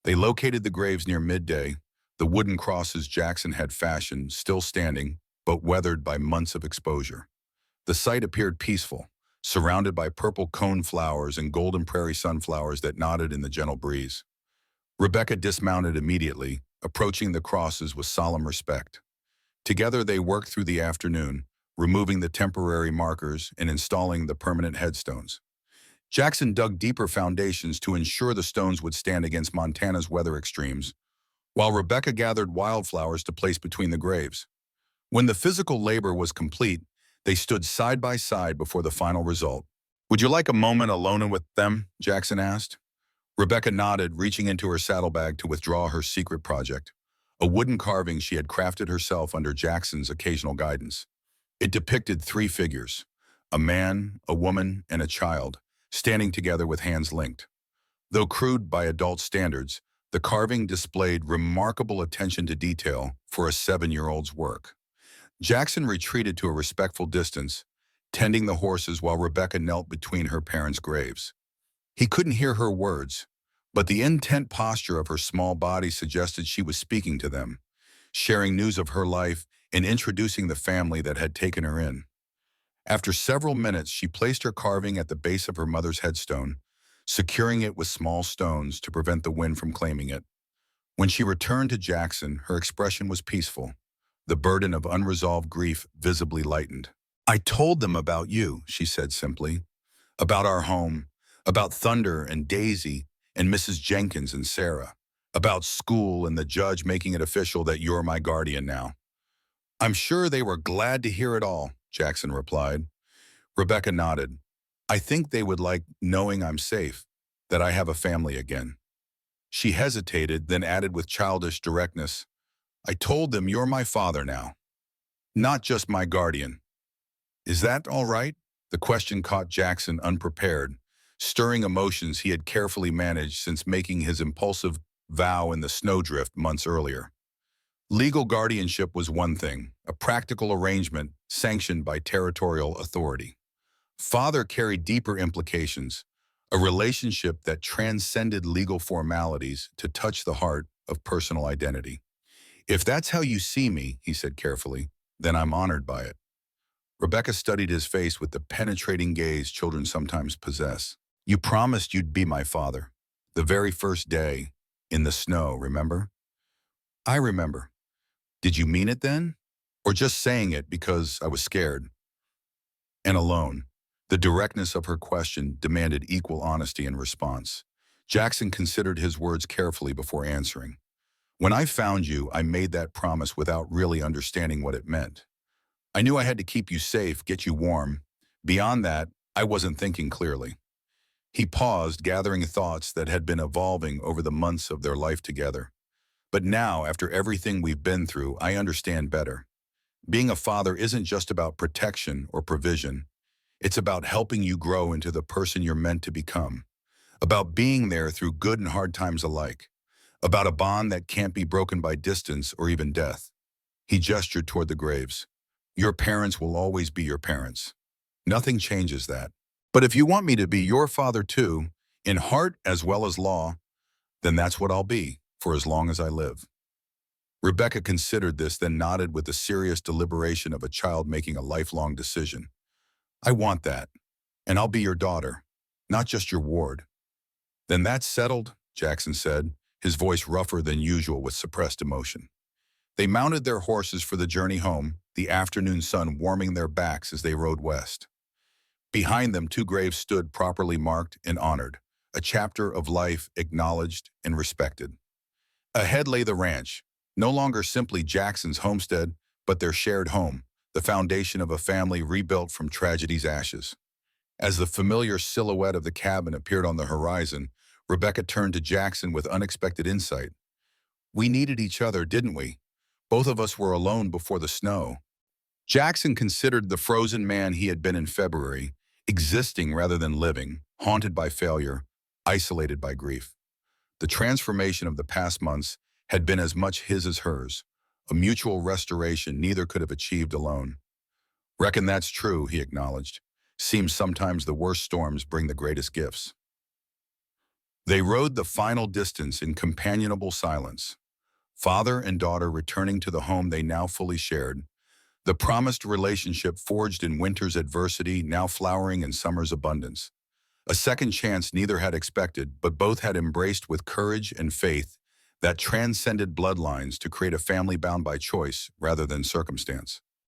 They located the graves near midday, the wooden crosses Jackson had fashioned still standing, but weathered by months of exposure. The site appeared peaceful, surrounded by purple cone flowers and golden prairie sunflowers that nodded in the gentle breeze. Rebecca dismounted immediately, approaching the crosses with solemn respect. Together they worked through the afternoon, removing the temporary markers and installing the permanent headstones. Jackson dug deeper foundations to ensure the stones would stand against Montana's weather extremes, while Rebecca gathered wildflowers to place between the graves. When the physical labor was complete, they stood side by side before the final result. "Would you like a moment alone with them?" Jackson asked. Rebecca nodded, reaching into her saddlebag to withdraw her secret project, a wooden carving she had crafted herself under Jackson's occasional guidance. It depicted three figures: a man, a woman, and a child, standing together with hands linked. Though crude by adult standards, the carving displayed remarkable attention to detail for a 7-year-old's work. Jackson retreated to a respectful distance, tending the horses while Rebecca knelt between her parents' graves. He couldn't hear her words, but the intent posture of her small body suggested she was speaking to them, sharing news of her life and introducing the family that had taken her in. After several minutes, she placed her carving at the base of her mother's headstone, securing it with small stones to prevent the wind from claiming it. When she returned to Jackson, her expression was peaceful, the burden of unresolved grief visibly lightened. "I told them about you," she said simply, "about our home, about Thunder and Daisy and Mrs. Jenkins and Sarah, about school and the judge making it official that you're my guardian now." "I'm sure they were glad to hear it all," Jackson replied. Rebecca nodded. "I think they would like knowing I'm safe, that I have a family again." She hesitated, then added with childish directness, "I told them you're my father now, not just my guardian. Is that all right?" The question caught Jackson unprepared, stirring emotions he had carefully managed since making his impulsive vow in the snowdrift months earlier. Legal guardianship was one thing, a practical arrangement sanctioned by territorial authority. Father carried deeper implications, a relationship that transcended legal formalities to touch the heart of personal identity. "If that's how you see me," he said carefully, "then I'm honored by it." Rebecca studied his face with the penetrating gaze children sometimes possess. "You promised you'd be my father. The very first day, in the snow, remember?" "I remember." "Did you mean it then? Or just saying it because I was scared?" And alone, the directness of her question demanded equal honesty in response. Jackson considered his words carefully before answering. "When I found you, I made that promise without really understanding what it meant. I knew I had to keep you safe, get you warm. Beyond that, I wasn't thinking clearly." He paused, gathering thoughts that had been evolving over the months of their life together. "But now, after everything we've been through, I understand better. Being a father isn't just about protection or provision. It's about helping you grow into the person you're meant to become. About being there through good and hard times alike. About a bond that can't be broken by distance or even death." He gestured toward the graves. "Your parents will always be your parents. Nothing changes that. But if you want me to be your father too, in heart as well as law, then that's what I'll be, for as long as I live." Rebecca considered this, then nodded with the serious deliberation of a child making a lifelong decision. "I want that, and I'll be your daughter, not just your ward." "Then that's settled," Jackson said, his voice rougher than usual with suppressed emotion. They mounted their horses for the journey home, the afternoon sun warming their backs as they rode west. Behind them, two graves stood properly marked and honored, a chapter of life acknowledged and respected. Ahead lay the ranch, no longer simply Jackson's homestead, but their shared home, the foundation of a family rebuilt from tragedy's ashes. As the familiar silhouette of the cabin appeared on the horizon, Rebecca turned to Jackson with unexpected insight. "We needed each other, didn't we? Both of us were alone before the snow." Jackson considered the frozen man he had been in February, existing rather than living, haunted by failure, isolated by grief. The transformation of the past months had been as much his as hers, a mutual restoration neither could have achieved alone. "Reckon that's true," he acknowledged. "Seems sometimes the worst storms bring the greatest gifts." They rode the final distance in companionable silence, father and daughter returning to the home they now fully shared, the promised relationship forged in winter's adversity now flowering in summer's abundance. A second chance neither had expected, but both had embraced with courage and faith that transcended bloodlines to create a family bound by choice rather than circumstance.